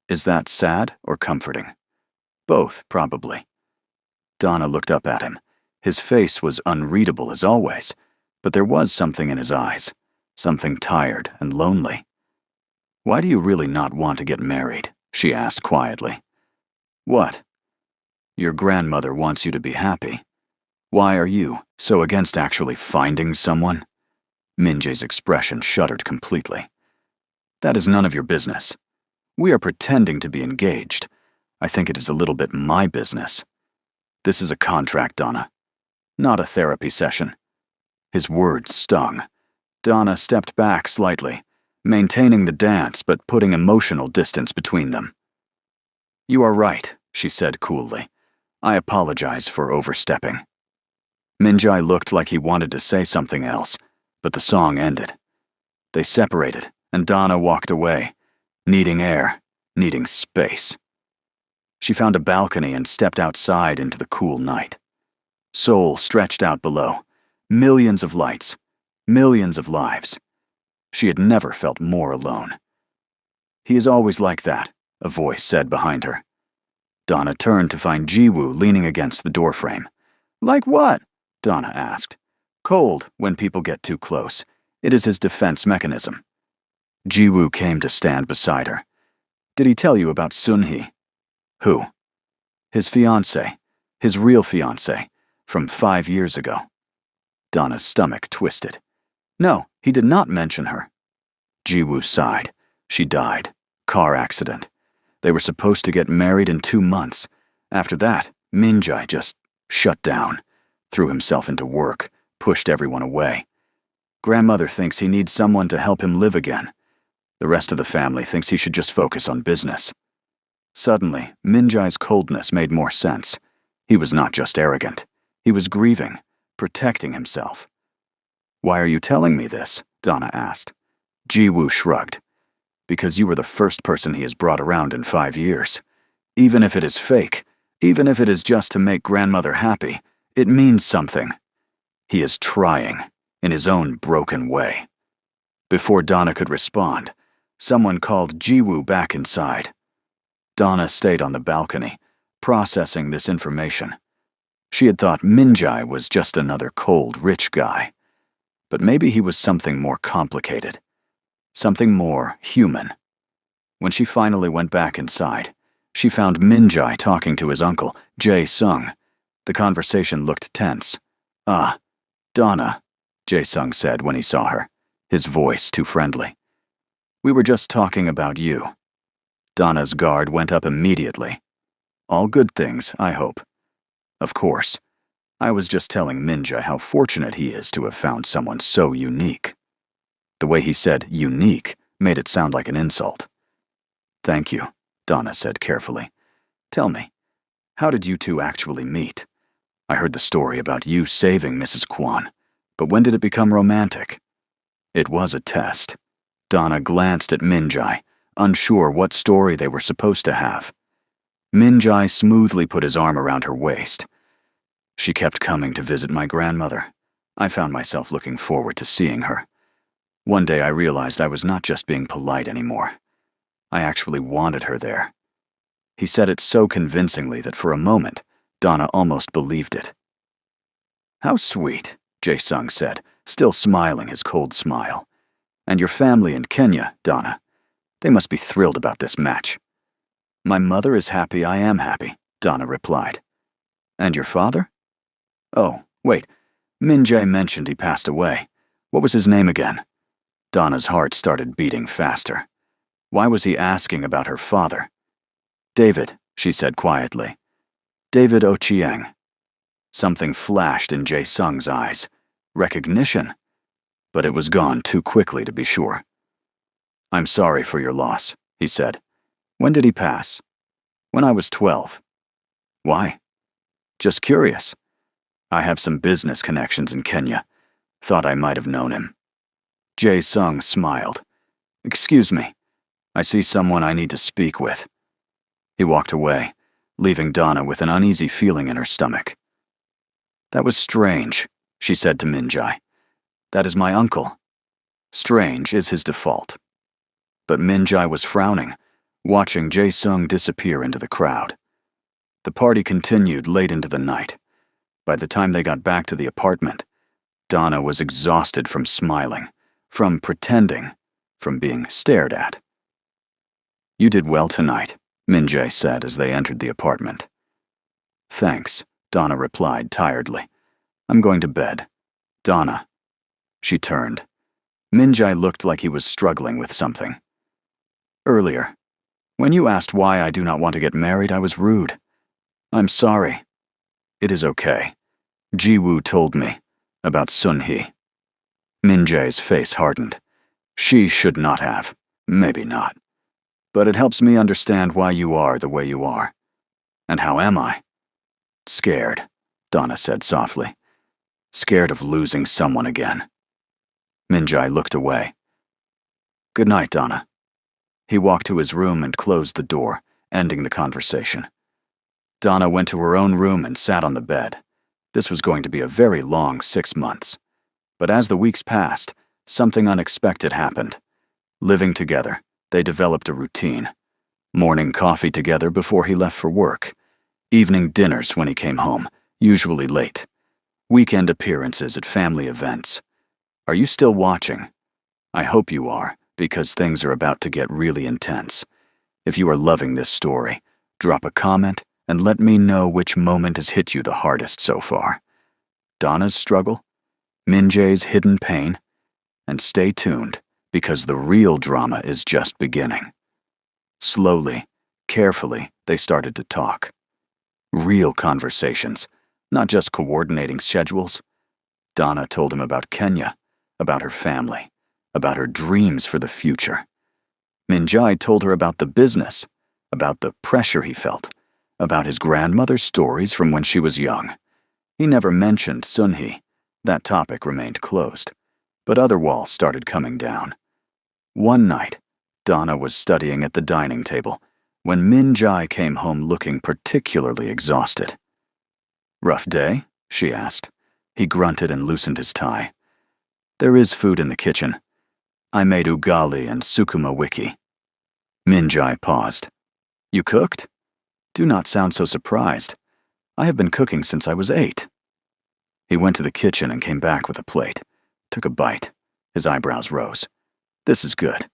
"Is that sad or comforting?" "Both, probably." Donna looked up at him. His face was unreadable as always, but there was something in his eyes, something tired and lonely. "Why do you really not want to get married?" she asked quietly. "What?" "Your grandmother wants you to be happy. Why are you so against actually finding someone?" Minjae's expression shuddered completely. "That is none of your business. We are pretending to be engaged. I think it is a little bit my business. This is a contract, Donna, not a therapy session." His words stung. Donna stepped back slightly, maintaining the dance but putting emotional distance between them. "You are right," she said coolly. "I apologize for overstepping." Minjae looked like he wanted to say something else, but the song ended. They separated, and Donna walked away, needing air, needing space. She found a balcony and stepped outside into the cool night. Seoul stretched out below, millions of lights, millions of lives. She had never felt more alone. "He is always like that," a voice said behind her. Donna turned to find Jiwoo leaning against the doorframe. "Like what?" Donna asked. "Cold when people get too close. It is his defense mechanism." Jiwoo came to stand beside her. "Did he tell you about Sunhee?" "Who?" "His fiancée, his real fiancée, from 5 years ago." Donna's stomach twisted. "No, he did not mention her." Jiwoo sighed. "She died. Car accident. They were supposed to get married in 2 months. After that, Minjae just shut down, threw himself into work, pushed everyone away. Grandmother thinks he needs someone to help him live again. The rest of the family thinks he should just focus on business." Suddenly, Minjae's coldness made more sense. He was not just arrogant. He was grieving, protecting himself. "Why are you telling me this?" Donna asked. Jiwoo shrugged. "Because you were the first person he has brought around in 5 years. Even if it is fake, even if it is just to make grandmother happy, it means something. He is trying, in his own broken way." Before Donna could respond, someone called Jiwoo back inside. Donna stayed on the balcony, processing this information. She had thought Minjae was just another cold, rich guy. But maybe he was something more complicated. Something more human. When she finally went back inside, she found Minjae talking to his uncle, Jae-sung. The conversation looked tense. "Ah, Donna," Jae-sung said when he saw her, his voice too friendly. "We were just talking about you." Donna's guard went up immediately. "All good things, I hope." "Of course. I was just telling Minjae how fortunate he is to have found someone so unique." The way he said unique made it sound like an insult. "Thank you," Donna said carefully. "Tell me, how did you two actually meet? I heard the story about you saving Mrs. Kwan, but when did it become romantic?" "It was a test." Donna glanced at Minjai, unsure what story they were supposed to have. Minjai smoothly put his arm around her waist. She kept coming to visit my grandmother. I found myself looking forward to seeing her. One day I realized I was not just being polite anymore. I actually wanted her there. He said it so convincingly that for a moment, Donna almost believed it. How sweet, Jae-sung said, still smiling his cold smile. And your family in Kenya, Donna. They must be thrilled about this match. My mother is happy I am happy, Donna replied. And your father? Oh, wait. Min Jae mentioned he passed away. What was his name again? Donna's heart started beating faster. Why was he asking about her father? David, she said quietly. David Ochieng. Something flashed in Jae-sung's eyes. Recognition. But it was gone too quickly to be sure. I'm sorry for your loss, he said. When did he pass? When I was 12. Why? Just curious. I have some business connections in Kenya. Thought I might have known him. Jae-sung smiled. Excuse me. I see someone I need to speak with. He walked away, leaving Donna with an uneasy feeling in her stomach. That was strange, she said to Minjai. That is my uncle. Strange is his default. But Minjai was frowning, watching Jae-sung disappear into the crowd. The party continued late into the night. By the time they got back to the apartment, Donna was exhausted from smiling, from pretending, from being stared at. You did well tonight, Minjai said as they entered the apartment. Thanks, Donna replied tiredly. I'm going to bed. Donna. She turned. Minjai looked like he was struggling with something. Earlier, when you asked why I do not want to get married, I was rude. I'm sorry. It is okay. Ji-woo told me about Sun-hee. Minjai's face hardened. She should not have. Maybe not. But it helps me understand why you are the way you are. And how am I? Scared, Donna said softly. Scared of losing someone again. Minjai looked away. Good night, Donna. He walked to his room and closed the door, ending the conversation. Donna went to her own room and sat on the bed. This was going to be a very long 6 months. But as the weeks passed, something unexpected happened. Living together, they developed a routine. Morning coffee together before he left for work. Evening dinners when he came home, usually late. Weekend appearances at family events. Are you still watching? I hope you are, because things are about to get really intense. If you are loving this story, drop a comment and let me know which moment has hit you the hardest so far. Donna's struggle? Minjae's hidden pain? And stay tuned, because the real drama is just beginning. Slowly, carefully, they started to talk. Real conversations, not just coordinating schedules. Donna told him about Kenya, about her family, about her dreams for the future. Minjai told her about the business, about the pressure he felt, about his grandmother's stories from when she was young. He never mentioned Sun-hee. That topic remained closed. But other walls started coming down. One night, Donna was studying at the dining table when Minjai came home looking particularly exhausted. Rough day? She asked. He grunted and loosened his tie. There is food in the kitchen. I made ugali and sukuma wiki. Minjai paused. You cooked? Do not sound so surprised. I have been cooking since I was 8. He went to the kitchen and came back with a plate. Took a bite. His eyebrows rose. This is good.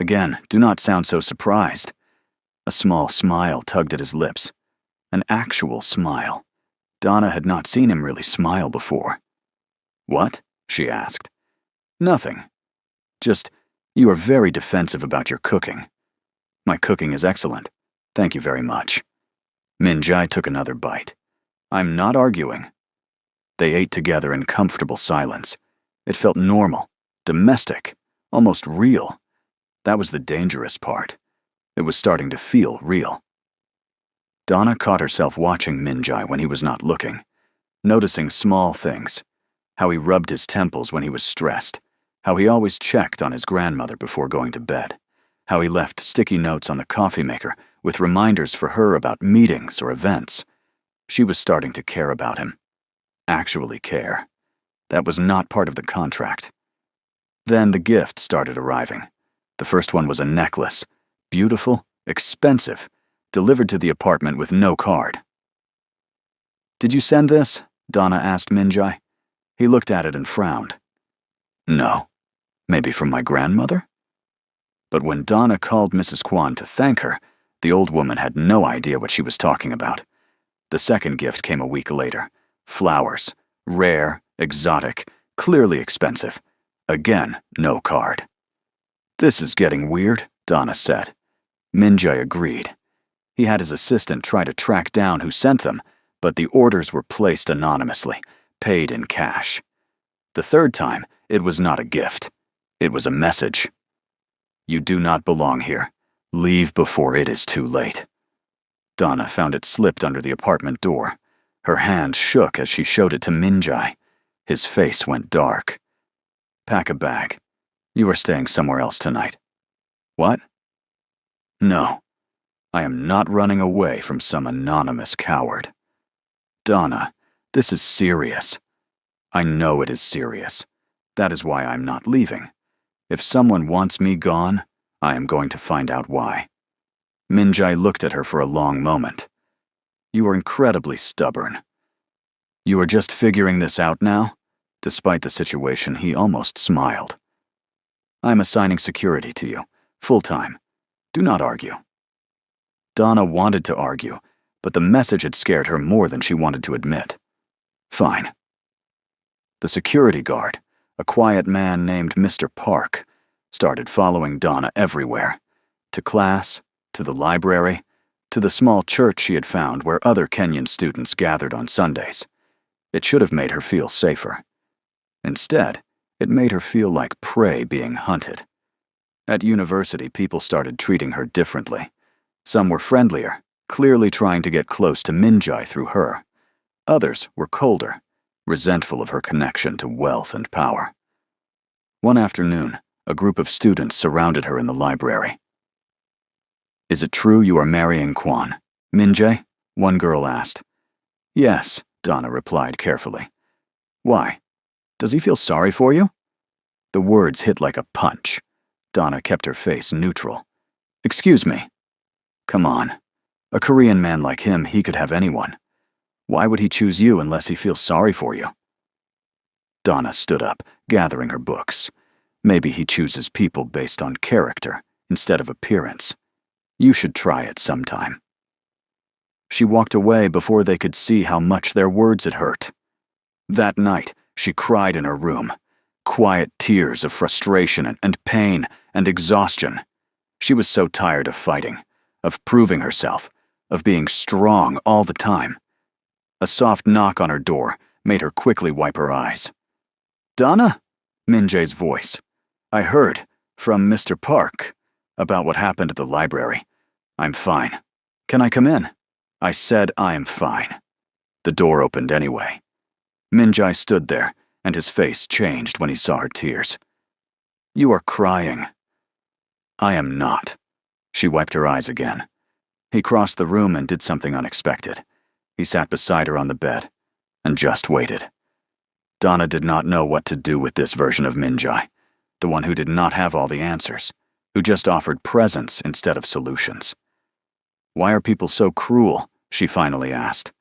Again, do not sound so surprised. A small smile tugged at his lips. An actual smile. Donna had not seen him really smile before. What? She asked. Nothing. Just, you are very defensive about your cooking. My cooking is excellent. Thank you very much. Minjai took another bite. I'm not arguing. They ate together in comfortable silence. It felt normal, domestic, almost real. That was the dangerous part. It was starting to feel real. Donna caught herself watching Minjai when he was not looking, noticing small things, how he rubbed his temples when he was stressed, How he always checked on his grandmother before going to bed. How he left sticky notes on the coffee maker with reminders for her about meetings or events. She was starting to care about him. Actually care. That was not part of the contract. Then the gifts started arriving. The first one was a necklace. Beautiful, expensive, delivered to the apartment with no card. "Did you send this?" Donna asked Minjai. He looked at it and frowned. "No. Maybe from my grandmother?" But when Donna called Mrs. Kwan to thank her, the old woman had no idea what she was talking about. The second gift came a week later. Flowers. Rare, exotic, clearly expensive. Again, no card. "This is getting weird," Donna said. Minjai agreed. He had his assistant try to track down who sent them, but the orders were placed anonymously, paid in cash. The third time, it was not a gift. It was a message. "You do not belong here. Leave before it is too late." Donna found it slipped under the apartment door. Her hand shook as she showed it to Minjai. His face went dark. "Pack a bag. You are staying somewhere else tonight." "What?" "No. I am not running away from some anonymous coward." "Donna, this is serious." "I know it is serious. That is why I'm not leaving. If someone wants me gone, I am going to find out why." Minjai looked at her for a long moment. "You are incredibly stubborn. You are just figuring this out now?" Despite the situation, he almost smiled. "I'm assigning security to you, full-time. Do not argue." Donna wanted to argue, but the message had scared her more than she wanted to admit. "Fine." The security guard, a quiet man named Mr. Park, started following Donna everywhere. To class, to the library, to the small church she had found where other Kenyan students gathered on Sundays. It should have made her feel safer. Instead, it made her feel like prey being hunted. At university, people started treating her differently. Some were friendlier, clearly trying to get close to Minjai through her. Others were colder, resentful of her connection to wealth and power. One afternoon, a group of students surrounded her in the library. "Is it true you are marrying Kwan, Minjai?" one girl asked. "Yes," Donna replied carefully. "Why? Does he feel sorry for you?" The words hit like a punch. Donna kept her face neutral. "Excuse me." "Come on. A Korean man like him, he could have anyone. Why would he choose you unless he feels sorry for you?" Donna stood up, gathering her books. "Maybe he chooses people based on character instead of appearance. You should try it sometime." She walked away before they could see how much their words had hurt. That night, she cried in her room. Quiet tears of frustration and pain and exhaustion. She was so tired of fighting, of proving herself, of being strong all the time. A soft knock on her door made her quickly wipe her eyes. "Donna?" Minjai's voice. "I heard, from Mr. Park, about what happened at the library. I'm fine. Can I come in?" I said I am fine. The door opened anyway. Minjai stood there, and his face changed when he saw her tears. "You are crying." "I am not." She wiped her eyes again. He crossed the room and did something unexpected. He sat beside her on the bed and just waited. Donna did not know what to do with this version of Minjai, the one who did not have all the answers, who just offered presents instead of solutions. "Why are people so cruel?" she finally asked.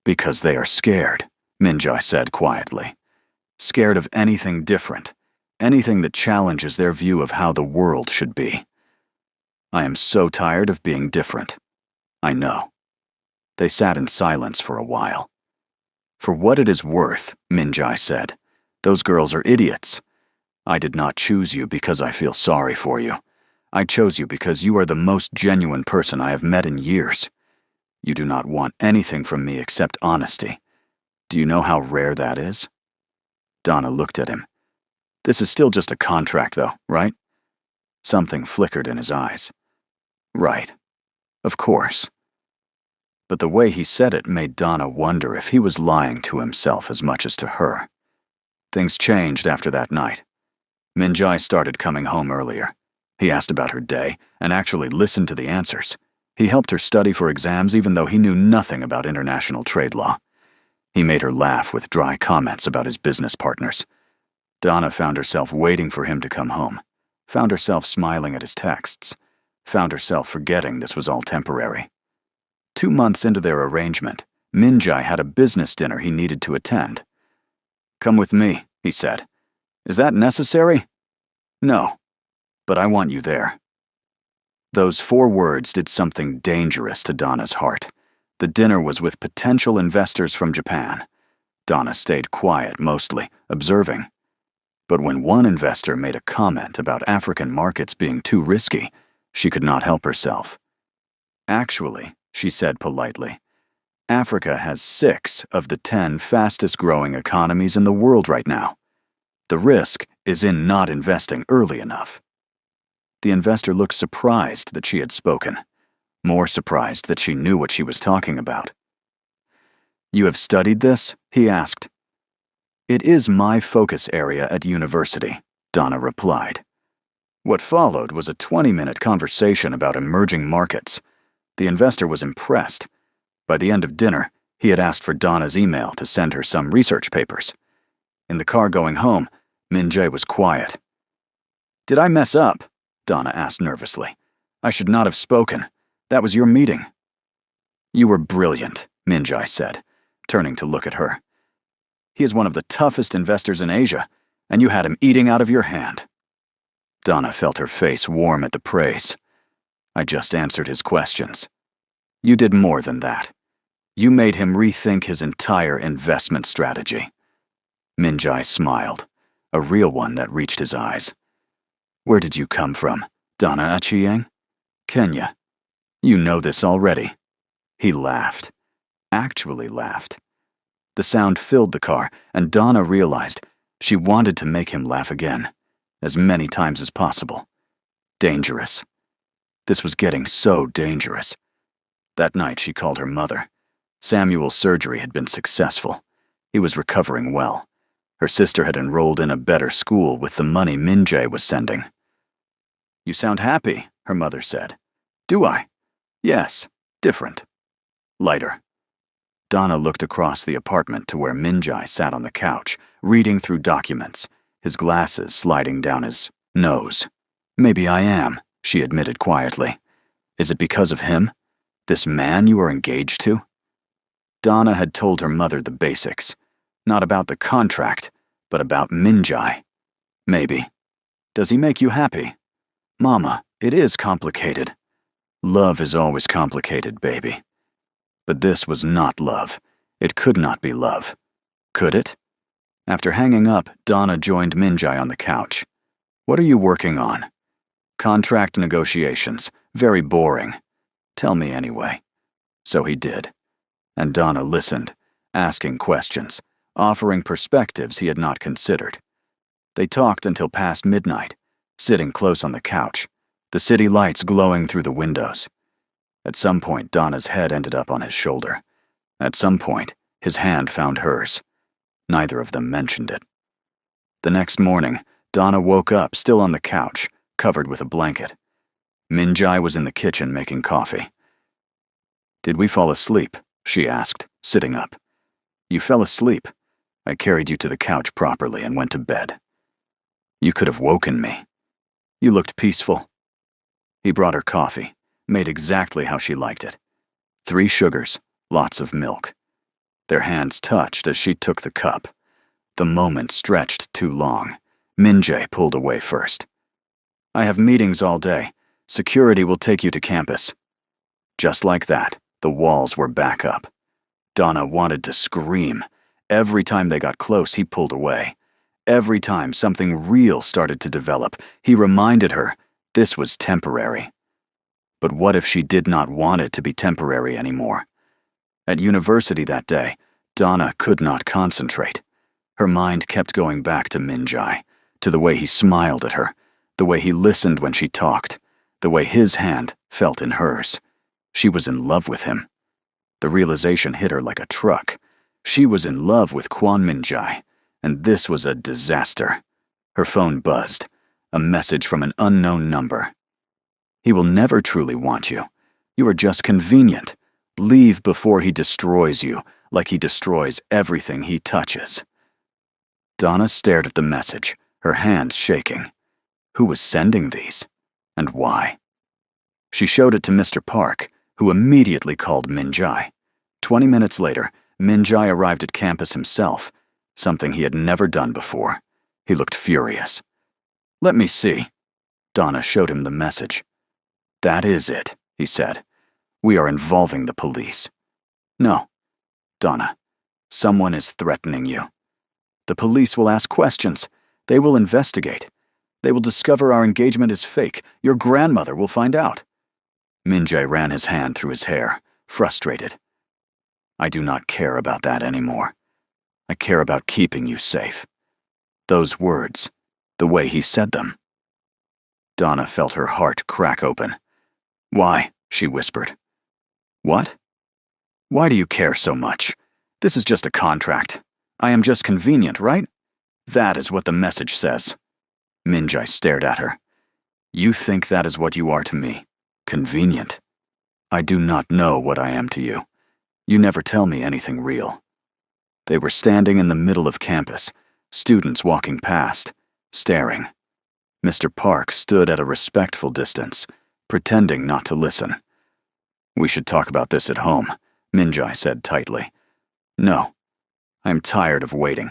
"Because they are scared," Minjai said quietly. "Scared of anything different, anything that challenges their view of how the world should be. I am so tired of being different. I know." They sat in silence for a while. "For what it is worth," Minjai said, "those girls are idiots. I did not choose you because I feel sorry for you. I chose you because you are the most genuine person I have met in years. You do not want anything from me except honesty. Do you know how rare that is?" Donna looked at him. "This is still just a contract, though, right?" Something flickered in his eyes. "Right. Of course." But the way he said it made Donna wonder if he was lying to himself as much as to her. Things changed after that night. Minjai started coming home earlier. He asked about her day and actually listened to the answers. He helped her study for exams even though he knew nothing about international trade law. He made her laugh with dry comments about his business partners. Donna found herself waiting for him to come home, found herself smiling at his texts, found herself forgetting this was all temporary. 2 months into their arrangement, Minjai had a business dinner he needed to attend. "Come with me," he said. "Is that necessary?" "No, but I want you there." Those 4 words did something dangerous to Donna's heart. The dinner was with potential investors from Japan. Donna stayed quiet mostly, observing. But when one investor made a comment about African markets being too risky, she could not help herself. "Actually," she said politely, "Africa has 6 of the 10 fastest-growing economies in the world right now. The risk is in not investing early enough." The investor looked surprised that she had spoken, more surprised that she knew what she was talking about. "You have studied this?" he asked. "It is my focus area at university," Donna replied. What followed was a 20-minute conversation about emerging markets. The investor was impressed. By the end of dinner, he had asked for Donna's email to send her some research papers. In the car going home, Minjai was quiet. "Did I mess up?" Donna asked nervously. "I should not have spoken. That was your meeting." "You were brilliant," Minjai said, turning to look at her. "He is one of the toughest investors in Asia, and you had him eating out of your hand." Donna felt her face warm at the praise. "I just answered his questions. You did more than that. You made him rethink his entire investment strategy." Minjai smiled, a real one that reached his eyes. "Where did you come from, Donna Achieng?" "Kenya. You know this already." He laughed. Actually laughed. The sound filled the car, and Donna realized she wanted to make him laugh again, as many times as possible. Dangerous. This was getting so dangerous. That night she called her mother. Samuel's surgery had been successful. He was recovering well. Her sister had enrolled in a better school with the money Minjai was sending. "You sound happy," her mother said. "Do I?" "Yes, different. Lighter." Donna looked across the apartment to where Minjai sat on the couch, reading through documents, his glasses sliding down his nose. "Maybe I am," she admitted quietly. "Is it because of him? This man you are engaged to?" Donna had told her mother the basics. Not about the contract, but about Minjai. "Maybe. Does he make you happy?" "Mama, it is complicated." "Love is always complicated, baby." But this was not love. It could not be love. Could it? After hanging up, Donna joined Minjai on the couch. "What are you working on?" "Contract negotiations. Very boring." "Tell me anyway." So he did. And Donna listened, asking questions, offering perspectives he had not considered. They talked until past midnight, sitting close on the couch, the city lights glowing through the windows. At some point, Donna's head ended up on his shoulder. At some point, his hand found hers. Neither of them mentioned it. The next morning, Donna woke up still on the couch, covered with a blanket. Minjai was in the kitchen making coffee. "Did we fall asleep?" she asked, sitting up. "You fell asleep. I carried you to the couch properly and went to bed. You could have woken me. You looked peaceful." He brought her coffee, made exactly how she liked it. 3 sugars, lots of milk. Their hands touched as she took the cup. The moment stretched too long. Minjai pulled away first. "I have meetings all day. Security will take you to campus." Just like that, the walls were back up. Donna wanted to scream. Every time they got close, he pulled away. Every time something real started to develop, he reminded her this was temporary. But what if she did not want it to be temporary anymore? At university that day, Donna could not concentrate. Her mind kept going back to Minjai, to the way he smiled at her, the way he listened when she talked, the way his hand felt in hers. She was in love with him. The realization hit her like a truck. She was in love with Kwan Minjai, and this was a disaster. Her phone buzzed. A message from an unknown number. He will never truly want you. You are just convenient. Leave before he destroys you, like he destroys everything he touches. Donna stared at the message, her hands shaking. Who was sending these? And why? She showed it to Mr. Park, who immediately called Minjai. 20 minutes later, Minjai arrived at campus himself, something he had never done before. He looked furious. "Let me see." Donna showed him the message. "That is it," he said. "We are involving the police." "No, Donna, someone is threatening you. The police will ask questions. They will investigate. They will discover our engagement is fake. Your grandmother will find out." Minjai ran his hand through his hair, frustrated. "I do not care about that anymore. I care about keeping you safe." Those words, the way he said them. Donna felt her heart crack open. "Why?" she whispered. "What? Why do you care so much? This is just a contract. I am just convenient, right? That is what the message says." Minjai stared at her. "You think that is what you are to me? Convenient? I do not know what I am to you. You never tell me anything real." They were standing in the middle of campus, students walking past, staring. Mr. Park stood at a respectful distance, pretending not to listen. "We should talk about this at home," Minjai said tightly. "No. I am tired of waiting.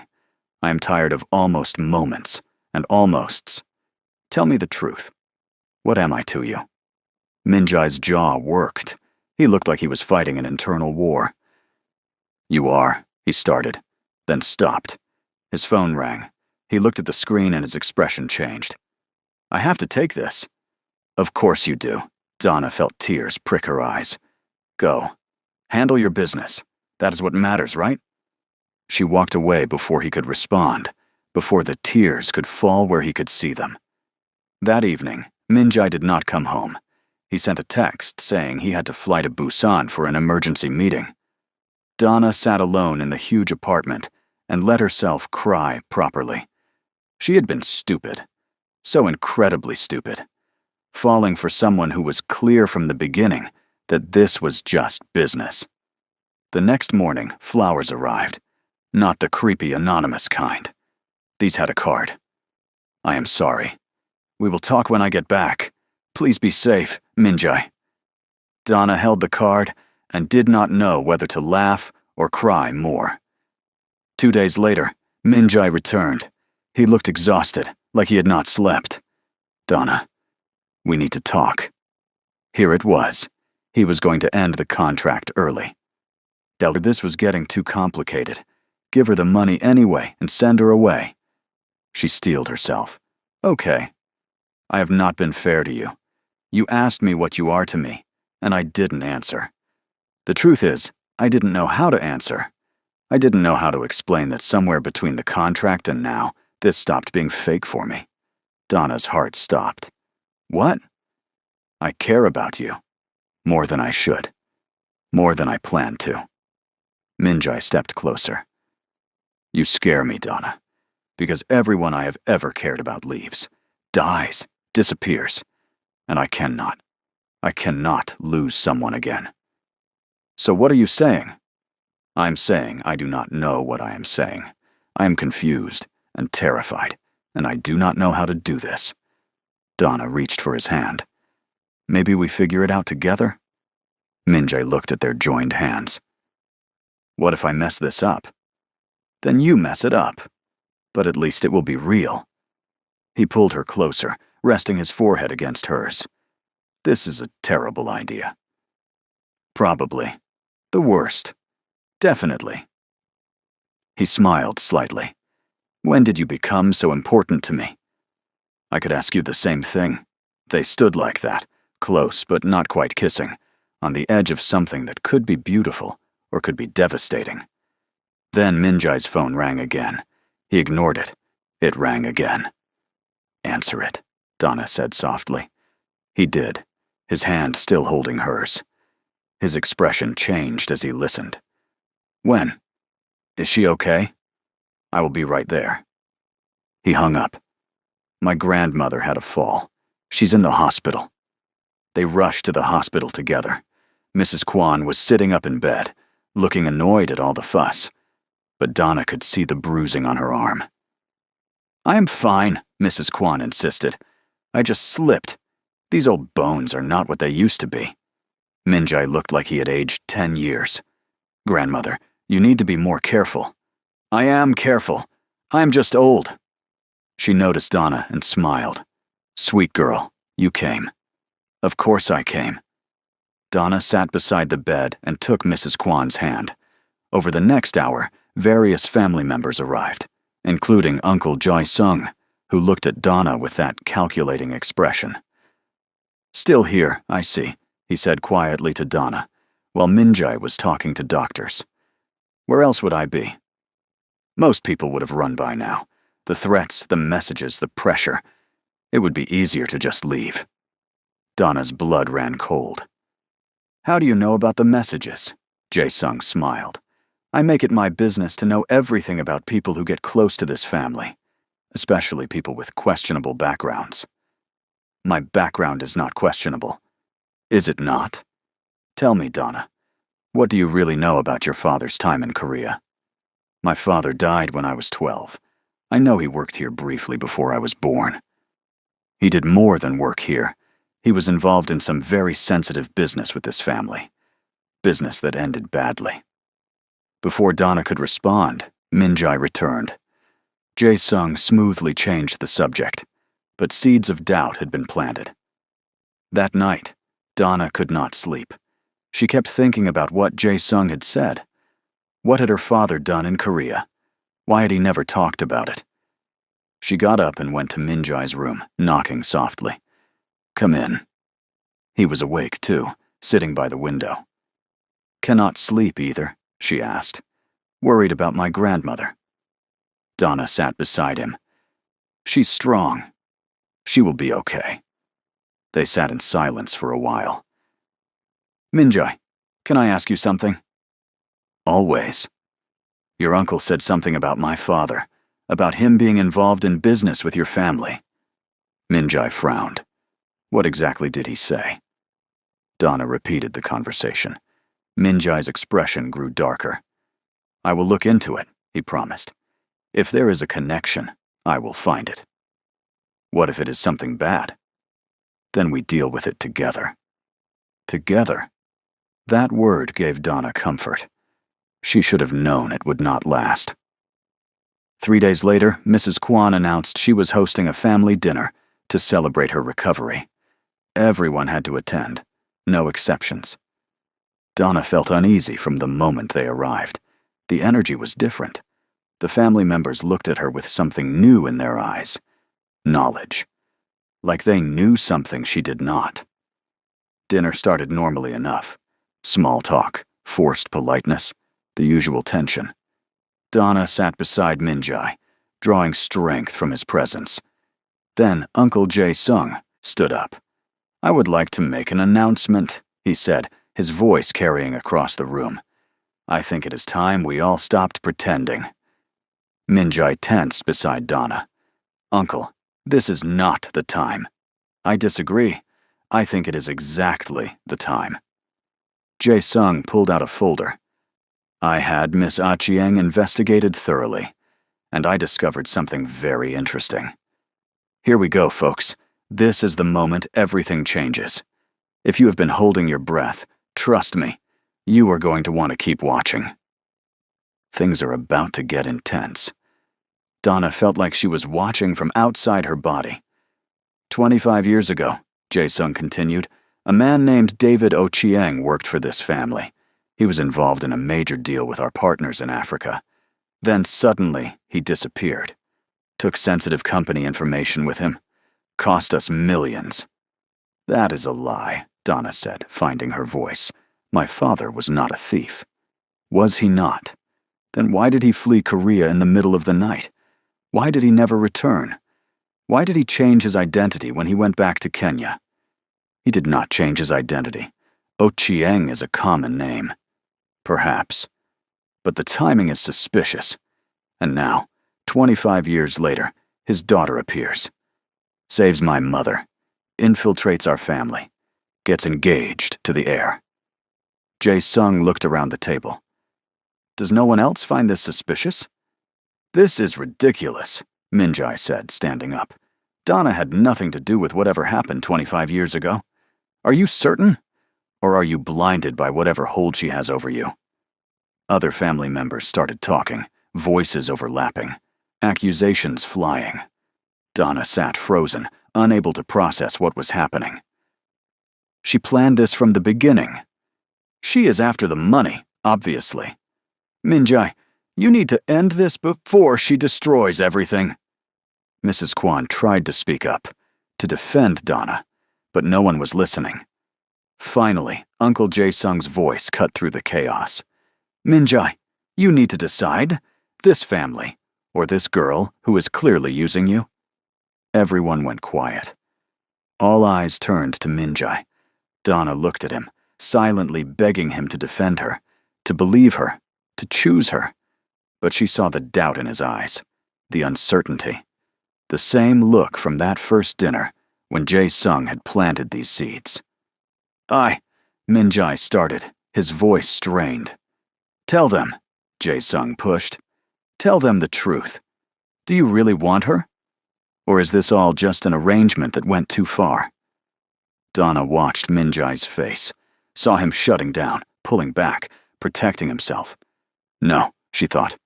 I am tired of almost moments and almosts. Tell me the truth. What am I to you?" Minjai's jaw worked. He looked like he was fighting an internal war. "You are," he started, then stopped. His phone rang. He looked at the screen and his expression changed. "I have to take this." "Of course you do." Donna felt tears prick her eyes. "Go. Handle your business. That is what matters, right?" She walked away before he could respond, before the tears could fall where he could see them. That evening, Minjai did not come home. He sent a text saying he had to fly to Busan for an emergency meeting. Donna sat alone in the huge apartment and let herself cry properly. She had been stupid. So incredibly stupid. Falling for someone who was clear from the beginning that this was just business. The next morning, flowers arrived. Not the creepy anonymous kind. These had a card. "I am sorry. We will talk when I get back. Please be safe, Minjai." Donna held the card and did not know whether to laugh or cry more. 2 days later, Minjai returned. He looked exhausted, like he had not slept. "Donna, we need to talk." Here it was. He was going to end the contract early. This was getting too complicated. Give her the money anyway and send her away. She steeled herself. "Okay. I have not been fair to you. You asked me what you are to me, and I didn't answer. The truth is, I didn't know how to answer. I didn't know how to explain that somewhere between the contract and now, this stopped being fake for me." Donna's heart stopped. "What?" "I care about you. More than I should. More than I planned to." Minjai stepped closer. "You scare me, Donna, because everyone I have ever cared about leaves, dies, disappears, and I cannot lose someone again." "So what are you saying?" "I'm saying I do not know what I am saying. I am confused and terrified, and I do not know how to do this." Donna reached for his hand. "Maybe we figure it out together?" Minjai looked at their joined hands. "What if I mess this up?" "Then you mess it up. But at least it will be real." He pulled her closer, resting his forehead against hers. "This is a terrible idea." "Probably. The worst. Definitely." He smiled slightly. "When did you become so important to me?" "I could ask you the same thing." They stood like that, close but not quite kissing, on the edge of something that could be beautiful or could be devastating. Then Minjai's phone rang again. He ignored it. It rang again. "Answer it," Donna said softly. He did, his hand still holding hers. His expression changed as he listened. "When? Is she okay? I will be right there." He hung up. My grandmother had a fall. She's in the hospital." They rushed to the hospital together. Mrs. Kwan was sitting up in bed, looking annoyed at all the fuss, but Donna could see the bruising on her arm. "I am fine," Mrs. Kwan insisted. "I just slipped. These old bones are not what they used to be." Minjai looked like he had aged 10 years. "Grandmother, you need to be more careful." "I am careful. I am just old." She noticed Donna and smiled. "Sweet girl, you came." "Of course I came." Donna sat beside the bed and took Mrs. Kwan's hand. Over the next hour, various family members arrived, including Uncle Jai Sung, who looked at Donna with that calculating expression. "Still here, I see," he said quietly to Donna, while Minjai was talking to doctors. "Where else would I be?" Most people would have run by now. The threats, the messages, the pressure. It would be easier to just leave. Donna's blood ran cold. "How do you know about the messages?" Jae-sung smiled. "I make it my business to know everything about people who get close to this family, especially people with questionable backgrounds." "My background is not questionable." "Is it not? Tell me, Donna, what do you really know about your father's time in Korea?" "My father died when I was 12. I know he worked here briefly before I was born." "He did more than work here. He was involved in some very sensitive business with this family. Business that ended badly." Before Donna could respond, Minjai returned. Jae-sung smoothly changed the subject, but seeds of doubt had been planted. That night, Donna could not sleep. She kept thinking about what Jae-sung had said. What had her father done in Korea? Why had he never talked about it? She got up and went to Minjai's room, knocking softly. "Come in." He was awake, too, sitting by the window. "Cannot sleep either?" she asked. "Worried about my grandmother." Donna sat beside him. "She's strong. She will be okay." They sat in silence for a while. "Minjai, can I ask you something?" "Always." "Your uncle said something about my father, about him being involved in business with your family." Minjai frowned. "What exactly did he say?" Donna repeated the conversation. Minjai's expression grew darker. "I will look into it," he promised. "If there is a connection, I will find it." "What if it is something bad?" "Then we deal with it together." Together. That word gave Donna comfort. She should have known it would not last. 3 days later, Mrs. Kwan announced she was hosting a family dinner to celebrate her recovery. Everyone had to attend, no exceptions. Donna felt uneasy from the moment they arrived. The energy was different. The family members looked at her with something new in their eyes. Knowledge. Like they knew something she did not. Dinner started normally enough. Small talk, forced politeness, the usual tension. Donna sat beside Minjai, drawing strength from his presence. Then Uncle Jae-sung stood up. "I would like to make an announcement," he said, his voice carrying across the room. "I think it is time we all stopped pretending." Minjai tensed beside Donna. "Uncle, this is not the time." "I disagree. I think it is exactly the time." Jae-sung pulled out a folder. "I had Miss Ah-chieng investigated thoroughly, and I discovered something very interesting. Here we go, folks. This is the moment everything changes. If you have been holding your breath, trust me, you are going to want to keep watching." Things are about to get intense. Donna felt like she was watching from outside her body. 25 years ago, Jae-sung continued, a man named David Oh-chieng worked for this family. He was involved in a major deal with our partners in Africa. Then suddenly, he disappeared. Took sensitive company information with him. Cost us millions. "That is a lie," Donna said, finding her voice. "My father was not a thief." "Was he not? Then why did he flee Korea in the middle of the night? Why did he never return? Why did he change his identity when he went back to Kenya?" "He did not change his identity. Oh-chieng is a common name." "Perhaps. But the timing is suspicious. And now, 25 years later, his daughter appears. Saves my mother. Infiltrates our family. Gets engaged to the heir. Jae-sung looked around the table. Does no one else find this suspicious? This is ridiculous, Min-jae said, standing up. Donna had nothing to do with whatever happened 25 years ago. Are you certain? Or are you blinded by whatever hold she has over you? Other family members started talking, voices overlapping, accusations flying. Donna sat frozen, unable to process what was happening. She planned this from the beginning. She is after the money, obviously. Min-jae, you need to end this before she destroys everything. Mrs. Kwon tried to speak up, to defend Donna, but no one was listening. Finally, Uncle Jae-sung's voice cut through the chaos. Min-jae, you need to decide. This family, or this girl who is clearly using you. Everyone went quiet. All eyes turned to Min-jae. Donna looked at him, silently begging him to defend her, to believe her, to choose her. But she saw the doubt in his eyes, the uncertainty. The same look from that first dinner when Jae-sung had planted these seeds. Min-jae started, his voice strained. Tell them, Jae-sung pushed. Tell them the truth. Do you really want her? Or is this all just an arrangement that went too far? Donna watched Min-jae's face, saw him shutting down, pulling back, protecting himself. No, she thought.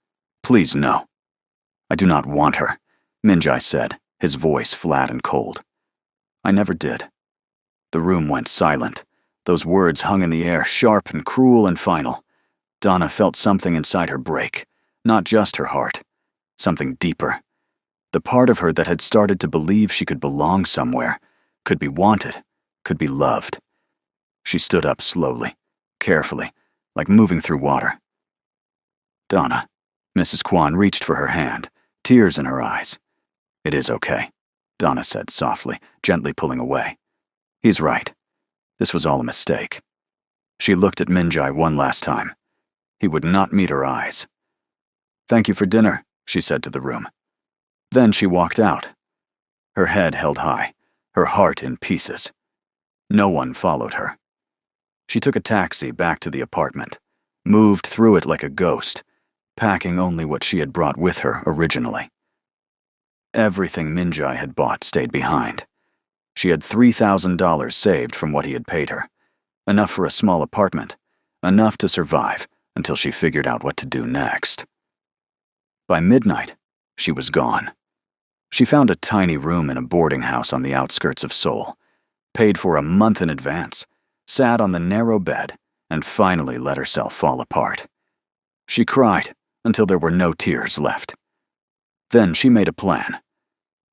Please, no. I do not want her, Min-jae said, his voice flat and cold. I never did. The room went silent. Those words hung in the air, sharp and cruel and final. Donna felt something inside her break, not just her heart, something deeper. The part of her that had started to believe she could belong somewhere, could be wanted, could be loved. She stood up slowly, carefully, like moving through water. Donna, Mrs. Kwon reached for her hand, tears in her eyes. It is okay, Donna said softly, gently pulling away. He's right. This was all a mistake. She looked at Min-jae one last time. He would not meet her eyes. Thank you for dinner, she said to the room. Then she walked out. Her head held high, her heart in pieces. No one followed her. She took a taxi back to the apartment, moved through it like a ghost, packing only what she had brought with her originally. Everything Min-jae had bought stayed behind. She had $3,000 saved from what he had paid her. Enough for a small apartment, enough to survive until she figured out what to do next. By midnight, she was gone. She found a tiny room in a boarding house on the outskirts of Seoul, paid for a month in advance, sat on the narrow bed, and finally let herself fall apart. She cried until there were no tears left. Then she made a plan.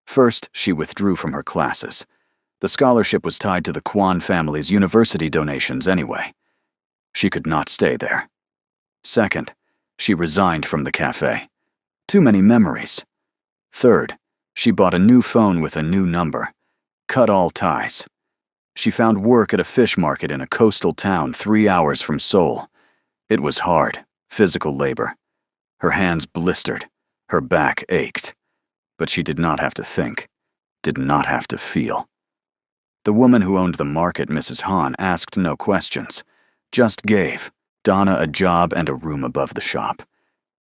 First, she withdrew from her classes. The scholarship was tied to the Kwon family's university donations anyway. She could not stay there. Second, she resigned from the cafe. Too many memories. Third, she bought a new phone with a new number. Cut all ties. She found work at a fish market in a coastal town 3 hours from Seoul. It was hard, physical labor. Her hands blistered, her back ached. But she did not have to think, did not have to feel. The woman who owned the market, Mrs. Han, asked no questions, just gave Donna a job and a room above the shop.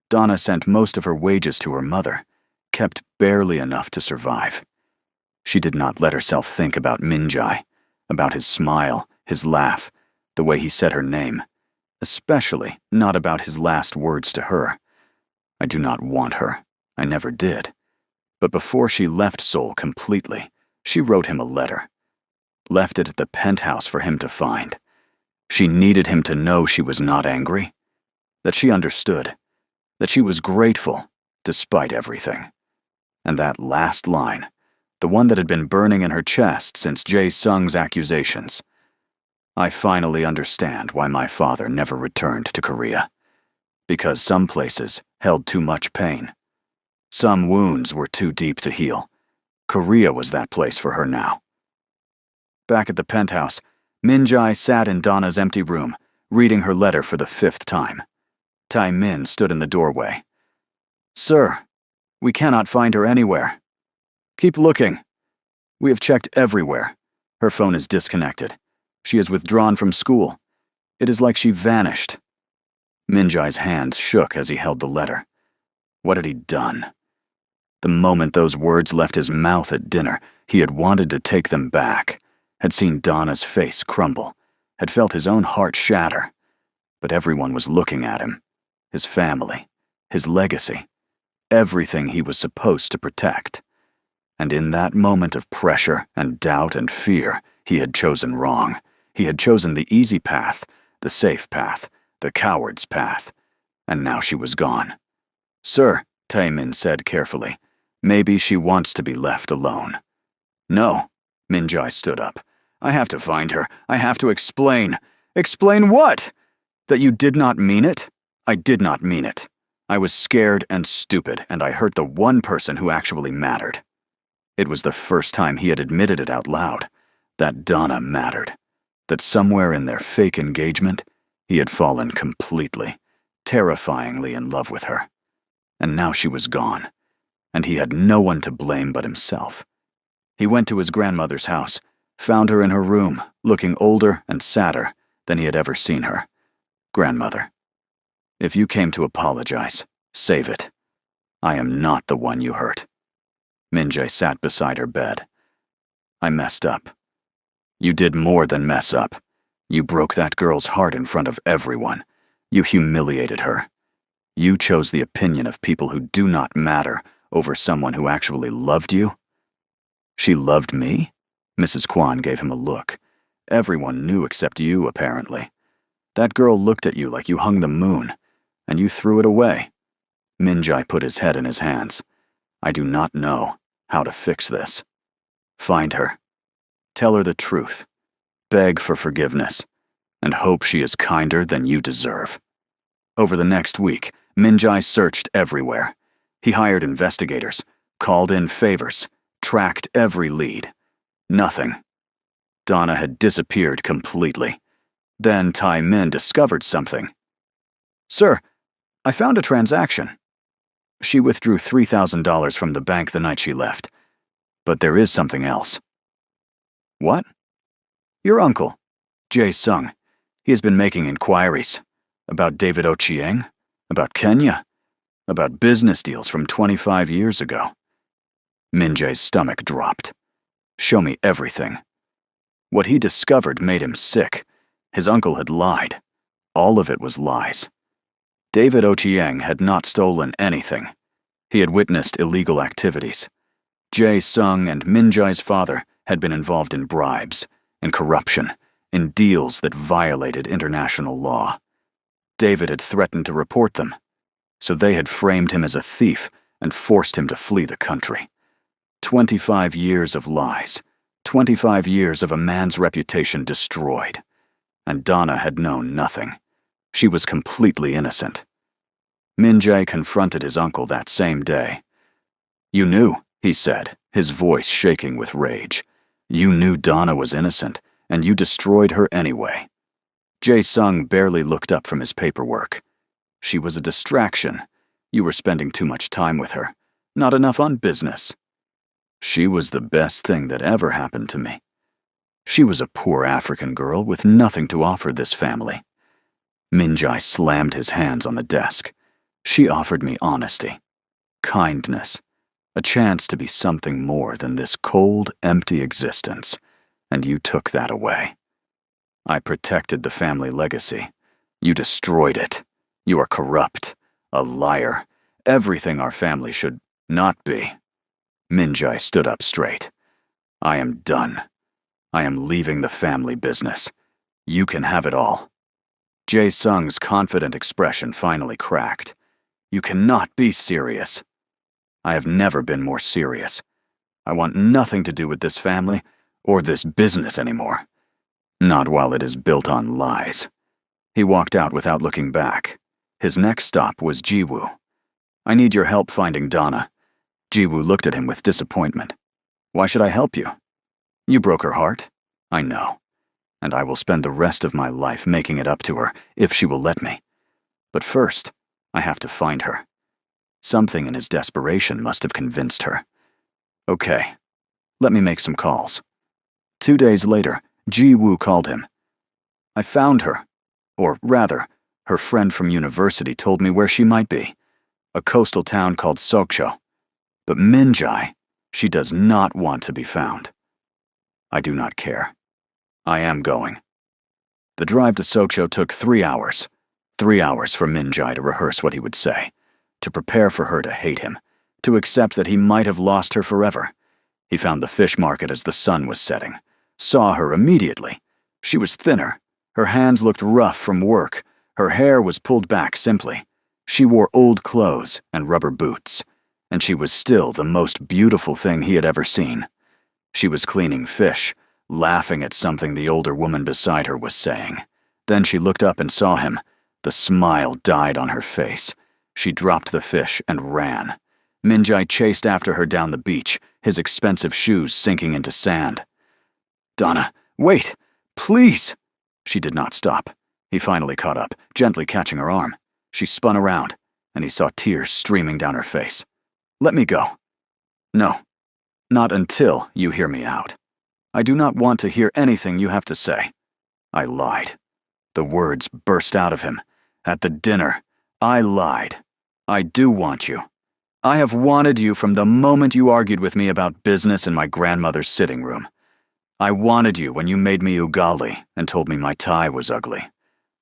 Donna sent most of her wages to her mother, kept barely enough to survive. She did not let herself think about Min-jae, about his smile, his laugh, the way he said her name, especially not about his last words to her. I do not want her. I never did. But before she left Seoul completely, she wrote him a letter. Left it at the penthouse for him to find. She needed him to know she was not angry, that she understood, that she was grateful despite everything. And that last line, the one that had been burning in her chest since Jae-sung's accusations. I finally understand why my father never returned to Korea. Because some places held too much pain. Some wounds were too deep to heal. Korea was that place for her now. Back at the penthouse, Min-jae sat in Donna's empty room, reading her letter for the 5th time. Tai-min stood in the doorway. Sir, we cannot find her anywhere. Keep looking. We have checked everywhere. Her phone is disconnected. She is withdrawn from school. It is like she vanished." Minjai's hands shook as he held the letter. What had he done? The moment those words left his mouth at dinner, he had wanted to take them back, had seen Donna's face crumble, had felt his own heart shatter. But everyone was looking at him. His family, his legacy, everything he was supposed to protect. And in that moment of pressure and doubt and fear, he had chosen wrong. He had chosen the easy path, the safe path, the coward's path. And now she was gone. "Sir," Taemin said carefully, "maybe she wants to be left alone." "No," Minjai stood up. "I have to find her. I have to explain." "Explain what? That you did not mean it?" "I did not mean it. I was scared and stupid, and I hurt the one person who actually mattered." It was the first time he had admitted it out loud, that Donna mattered, that somewhere in their fake engagement, he had fallen completely, terrifyingly in love with her. And now she was gone, and he had no one to blame but himself. He went to his grandmother's house, found her in her room, looking older and sadder than he had ever seen her. "Grandmother, if you came to apologize, save it. I am not the one you hurt." Minjai sat beside her bed. "I messed up." "You did more than mess up. You broke that girl's heart in front of everyone. You humiliated her. You chose the opinion of people who do not matter over someone who actually loved you." "She loved me?" Mrs. Kwan gave him a look. "Everyone knew except you, apparently. That girl looked at you like you hung the moon, and you threw it away." Minjai put his head in his hands. "I do not know how to fix this. Find her. Tell her the truth. Beg for forgiveness, and hope she is kinder than you deserve." Over the next week, Minjai searched everywhere. He hired investigators, called in favors, tracked every lead. Nothing. Donna had disappeared completely. Then Tai Min discovered something. "Sir, I found a transaction." She withdrew $3,000 from the bank the night she left. "But there is something else." "What?" "Your uncle, Jae Sung. He has been making inquiries. About David Ochieng, about Kenya, about business deals from 25 years ago." Minjai's stomach dropped. "Show me everything." What he discovered made him sick. His uncle had lied. All of it was lies. David Ochieng had not stolen anything. He had witnessed illegal activities. Jae Sung and Minjai's father had been involved in bribes, in corruption, in deals that violated international law. David had threatened to report them, so they had framed him as a thief and forced him to flee the country. 25 years of lies, 25 years of a man's reputation destroyed. And Donna had known nothing. She was completely innocent. Minjai confronted his uncle that same day. "You knew," he said, his voice shaking with rage. "You knew Donna was innocent, and you destroyed her anyway." Jae Sung barely looked up from his paperwork. "She was a distraction. You were spending too much time with her. Not enough on business." "She was the best thing that ever happened to me. She was a poor African girl with nothing to offer this family." Minjai slammed his hands on the desk. "She offered me honesty, kindness, a chance to be something more than this cold, empty existence, and you took that away. I protected the family legacy. You destroyed it. You are corrupt, a liar, everything our family should not be." Minjai stood up straight. "I am done. I am leaving the family business. You can have it all." Jae Sung's confident expression finally cracked. "You cannot be serious." "I have never been more serious. I want nothing to do with this family or this business anymore. Not while it is built on lies." He walked out without looking back. His next stop was Jiwoo. "I need your help finding Donna." Jiwoo looked at him with disappointment. "Why should I help you?" "You broke her heart. I know. And I will spend the rest of my life making it up to her, if she will let me. But first, I have to find her." Something in his desperation must have convinced her. "Okay, Let me make some calls. 2 days later, Ji Woo called him. I found her. Or rather, her friend from university told me where she might be. A coastal town called Sokcho. But Minjai, she does not want to be found. I do not care. I am going. The drive to Sokcho took 3 hours. 3 hours for Minjai to rehearse what he would say, to prepare for her to hate him, to accept that he might have lost her forever. He found the fish market as the sun was setting, saw her immediately. She was thinner. Her hands looked rough from work. Her hair was pulled back simply. She wore old clothes and rubber boots, and she was still the most beautiful thing he had ever seen. She was cleaning fish, laughing at something the older woman beside her was saying. Then she looked up and saw him. The smile died on her face. She dropped the fish and ran. Minjai chased after her down the beach, his expensive shoes sinking into sand. Donna, wait, please! She did not stop. He finally caught up, gently catching her arm. She spun around, and he saw tears streaming down her face. Let me go. No, not until you hear me out. I do not want to hear anything you have to say. I lied. The words burst out of him. At the dinner, I lied. I do want you. I have wanted you from the moment you argued with me about business in my grandmother's sitting room. I wanted you when you made me ugali and told me my tie was ugly.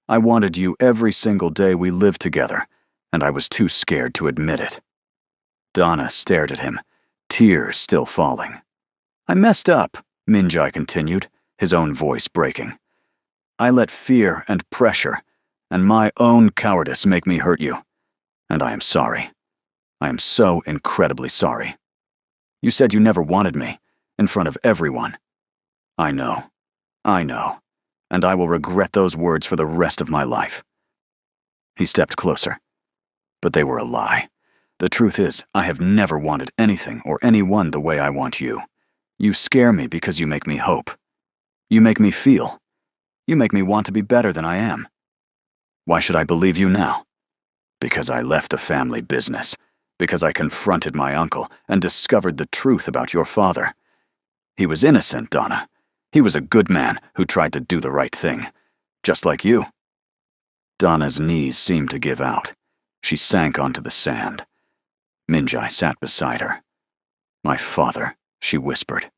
I wanted you every single day we lived together, and I was too scared to admit it. Donna stared at him, tears still falling. I messed up, Minjai continued, his own voice breaking. I let fear and pressure and my own cowardice make me hurt you, and I am sorry. I am so incredibly sorry. You said you never wanted me, in front of everyone. I know, and I will regret those words for the rest of my life. He stepped closer. But they were a lie. The truth is, I have never wanted anything or anyone the way I want you. You scare me because you make me hope. You make me feel. You make me want to be better than I am. Why should I believe you now? Because I left the family business. Because I confronted my uncle and discovered the truth about your father. He was innocent, Donna. He was a good man who tried to do the right thing. Just like you. Donna's knees seemed to give out. She sank onto the sand. Minjai sat beside her. My father, she whispered.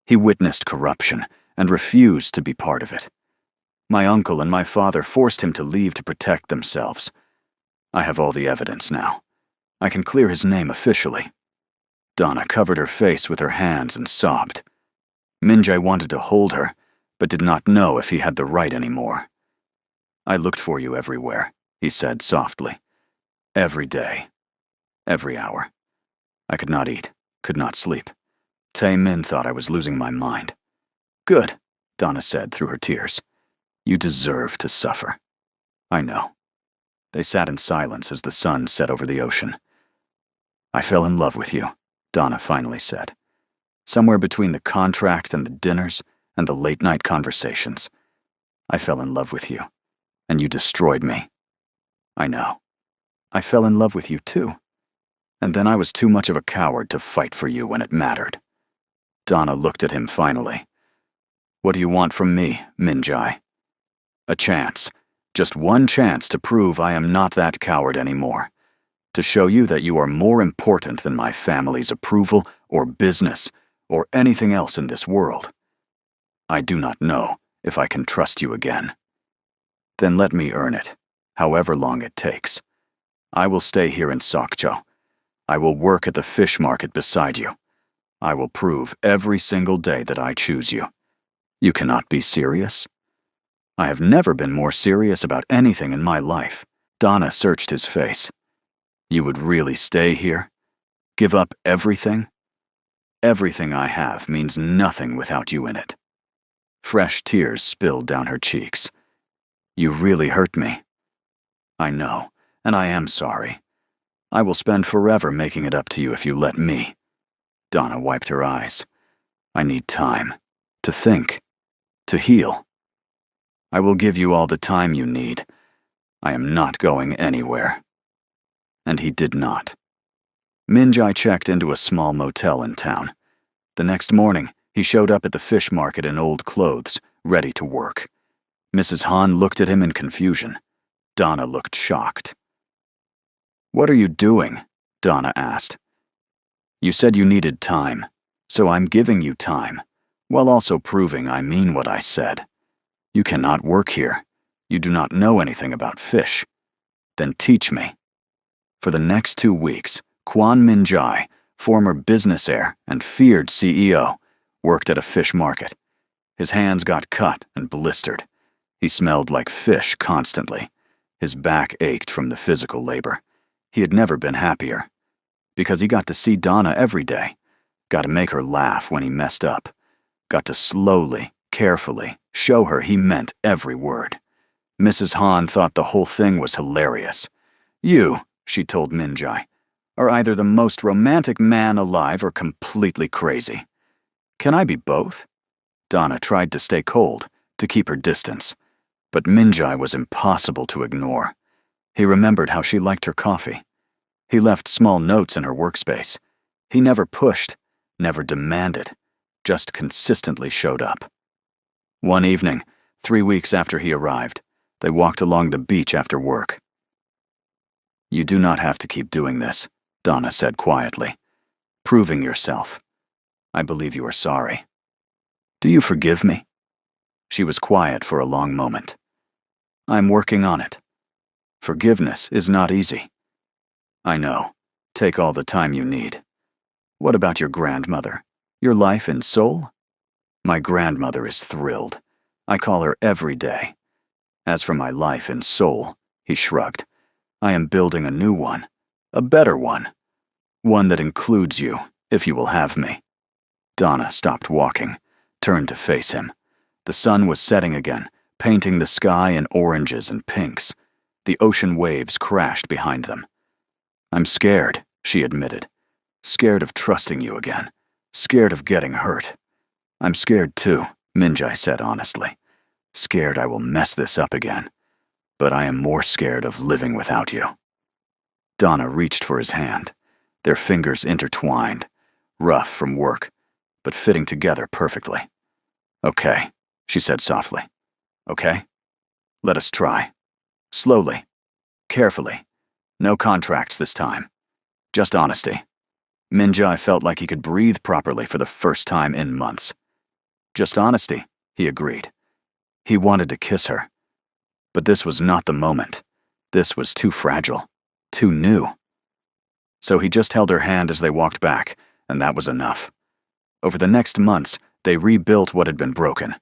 He witnessed corruption and refused to be part of it. My uncle and my father forced him to leave to protect themselves. I have all the evidence now. I can clear his name officially. Donna covered her face with her hands and sobbed. Minjai wanted to hold her, but did not know if he had the right anymore. I looked for you everywhere, he said softly. Every day. Every hour. I could not eat, could not sleep. Tae Min thought I was losing my mind. Good, Donna said through her tears. You deserve to suffer. I know. They sat in silence as the sun set over the ocean. I fell in love with you, Donna finally said. Somewhere between the contract and the dinners and the late-night conversations. I fell in love with you, and you destroyed me. I know. I fell in love with you too. And then I was too much of a coward to fight for you when it mattered. Donna looked at him finally. What do you want from me, Minjai? A chance. Just one chance to prove I am not that coward anymore. To show you that you are more important than my family's approval or business or anything else in this world. I do not know if I can trust you again. Then let me earn it, however long it takes. I will stay here in Sokcho. I will work at the fish market beside you. I will prove every single day that I choose you. You cannot be serious? I have never been more serious about anything in my life. Donna searched his face. You would really stay here? Give up everything? Everything I have means nothing without you in it. Fresh tears spilled down her cheeks. You really hurt me. I know, and I am sorry. I will spend forever making it up to you if you let me. Donna wiped her eyes. I need time. To think. To heal. I will give you all the time you need. I am not going anywhere. And he did not. Minjai checked into a small motel in town. The next morning, he showed up at the fish market in old clothes, ready to work. Mrs. Han looked at him in confusion. Donna looked shocked. "What are you doing?" Donna asked. "You said you needed time, so I'm giving you time, while also proving I mean what I said. You cannot work here. You do not know anything about fish. Then teach me." For the next 2 weeks, Kwon Min-jae, former business heir and feared CEO, worked at a fish market. His hands got cut and blistered. He smelled like fish constantly. His back ached from the physical labor. He had never been happier. Because he got to see Donna every day, got to make her laugh when he messed up, got to slowly, carefully show her he meant every word. Mrs. Han thought the whole thing was hilarious. "You," she told Min-jae, "are either the most romantic man alive or completely crazy. Can I be both?" Donna tried to stay cold, to keep her distance, but Min-jae was impossible to ignore. He remembered how she liked her coffee. He left small notes in her workspace. He never pushed, never demanded, just consistently showed up. One evening, 3 weeks after he arrived, they walked along the beach after work. "You do not have to keep doing this," Donna said quietly. "Proving yourself. I believe you are sorry. Do you forgive me?" She was quiet for a long moment. "I'm working on it. Forgiveness is not easy." "I know. Take all the time you need. What about your grandmother? Your life in Seoul?" "My grandmother is thrilled. I call her every day. As for my life in Seoul," he shrugged, "I am building a new one, a better one. One that includes you, if you will have me." Donna stopped walking, turned to face him. The sun was setting again, painting the sky in oranges and pinks. The ocean waves crashed behind them. "I'm scared," she admitted. "Scared of trusting you again. Scared of getting hurt." "I'm scared too," Min-jae said honestly. "Scared I will mess this up again. But I am more scared of living without you." Donna reached for his hand. Their fingers intertwined, rough from work, but fitting together perfectly. "Okay," she said softly. "Okay? Let us try. Slowly. Carefully. No contracts this time. Just honesty." Min-jae felt like he could breathe properly for the first time in months. "Just honesty," he agreed. He wanted to kiss her. But this was not the moment. This was too fragile, too new. So he just held her hand as they walked back, and that was enough. Over the next months, they rebuilt what had been broken.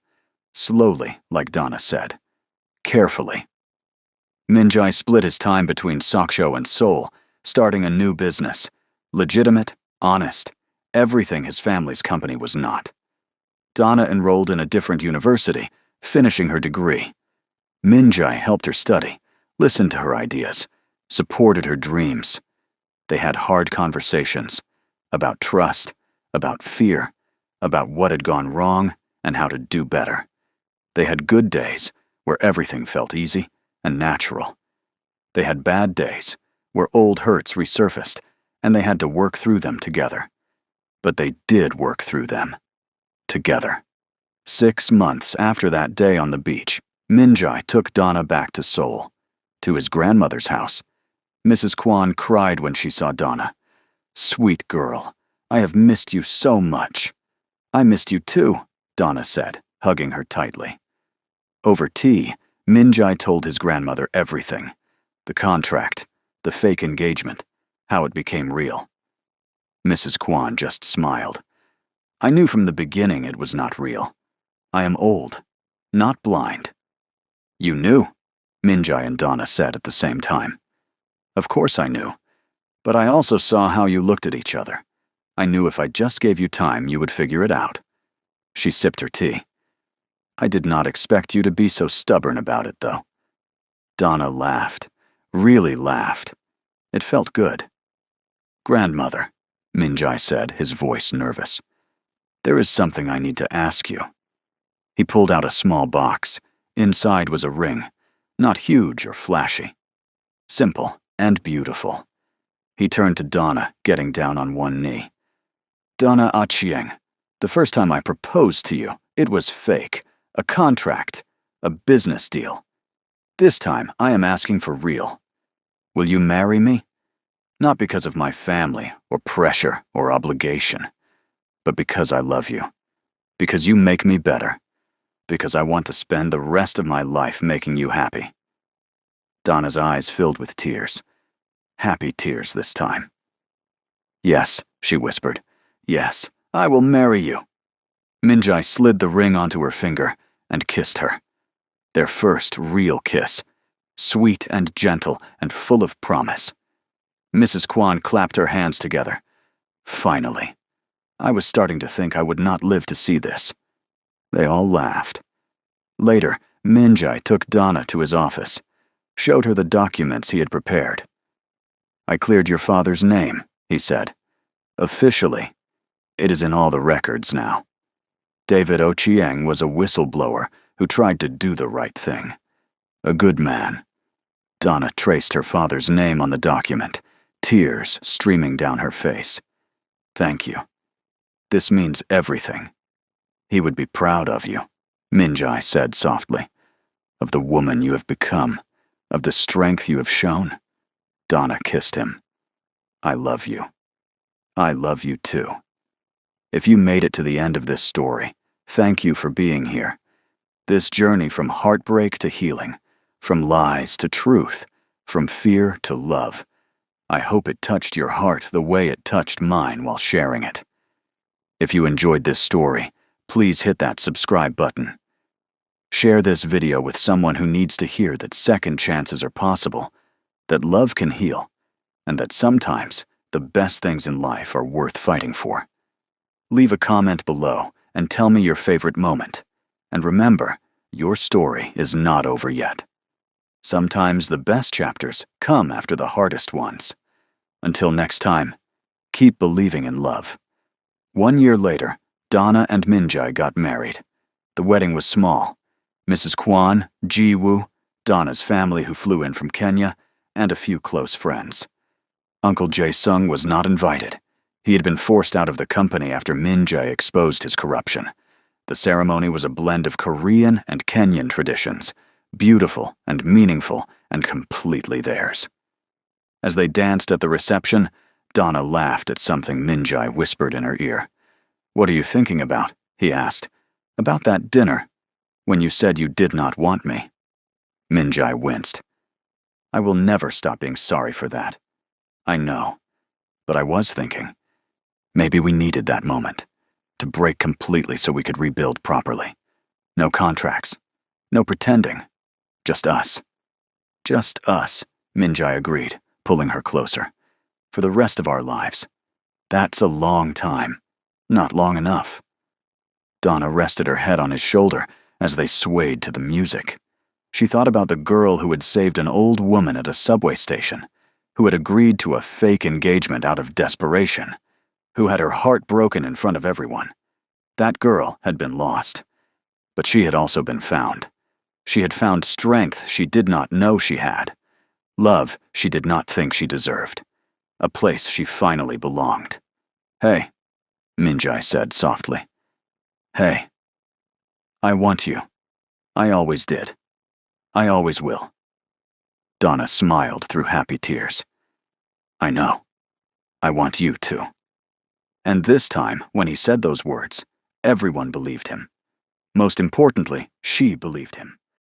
Slowly, like Donna said. Carefully. Min-jae split his time between Sokcho and Seoul, starting a new business. Legitimate, honest, everything his family's company was not. Donna enrolled in a different university, finishing her degree. Min-jae helped her study, listened to her ideas, supported her dreams. They had hard conversations about trust, about fear, about what had gone wrong and how to do better. They had good days where everything felt easy and natural. They had bad days where old hurts resurfaced and they had to work through them together. But they did work through them. Together. 6 months after that day on the beach, Min-jae took Donna back to Seoul, to his grandmother's house. Mrs. Kwon cried when she saw Donna. "Sweet girl, I have missed you so much." "I missed you too," Donna said, hugging her tightly. Over tea, Min-jae told his grandmother everything. The contract, the fake engagement, how it became real. Mrs. Kwon just smiled. "I knew from the beginning it was not real. I am old, not blind." "You knew," Min-jae and Donna said at the same time. "Of course I knew. But I also saw how you looked at each other. I knew if I just gave you time, you would figure it out." She sipped her tea. "I did not expect you to be so stubborn about it, though." Donna laughed, really laughed. It felt good. "Grandmother," Min-jae said, his voice nervous. "There is something I need to ask you." He pulled out a small box. Inside was a ring, not huge or flashy. Simple and beautiful. He turned to Donna, getting down on one knee. "Donna Achieng, The first time I proposed to you, it was fake. A contract. A business deal. This time, I am asking for real. Will you marry me? Not because of my family, or pressure, or obligation, but because I love you. Because you make me better. Because I want to spend the rest of my life making you happy. Donna's eyes filled with tears. Happy tears this time. Yes, she whispered. Yes, I will marry you. Minjai slid the ring onto her finger and kissed her. Their first real kiss. Sweet and gentle and full of promise. Mrs. Kwan clapped her hands together. Finally. I was starting to think I would not live to see this. They all laughed. Later, Minjai took Donna to his office, showed her the documents he had prepared. I cleared your father's name, he said. Officially. It is in all the records now. David Ochieng was a whistleblower who tried to do the right thing. A good man. Donna traced her father's name on the document, tears streaming down her face. Thank you. This means everything. He would be proud of you, Minjai said softly. Of the woman you have become, of the strength you have shown. Donna kissed him. I love you. I love you too. If you made it to the end of this story, thank you for being here. This journey from heartbreak to healing, from lies to truth, from fear to love. I hope it touched your heart the way it touched mine while sharing it. If you enjoyed this story, please hit that subscribe button. Share this video with someone who needs to hear that second chances are possible, that love can heal, and that sometimes the best things in life are worth fighting for. Leave a comment below and tell me your favorite moment. And remember, your story is not over yet. Sometimes the best chapters come after the hardest ones. Until next time, keep believing in love. 1 year later, Donna and Minjai got married. The wedding was small. Mrs. Kwan, Jiwoo, Donna's family who flew in from Kenya, and a few close friends. Uncle Jae-sung was not invited. He had been forced out of the company after Minjai exposed his corruption. The ceremony was a blend of Korean and Kenyan traditions, beautiful and meaningful and completely theirs. As they danced at the reception, Donna laughed at something Minjai whispered in her ear. What are you thinking about? He asked. About that dinner, when you said you did not want me. Minjai winced. I will never stop being sorry for that. I know, but I was thinking, maybe we needed that moment, to break completely so we could rebuild properly. No contracts, no pretending, just us. Just us, Minjai agreed, pulling her closer. For the rest of our lives. That's a long time, not long enough. Donna rested her head on his shoulder as they swayed to the music. She thought about the girl who had saved an old woman at a subway station, who had agreed to a fake engagement out of desperation, who had her heart broken in front of everyone. That girl had been lost, but she had also been found. She had found strength she did not know she had, love she did not think she deserved, a place she finally belonged. Hey, Minjai said softly. Hey. I want you. I always did. I always will. Donna smiled through happy tears. I know. I want you too. And this time, when he said those words, everyone believed him. Most importantly, she believed him.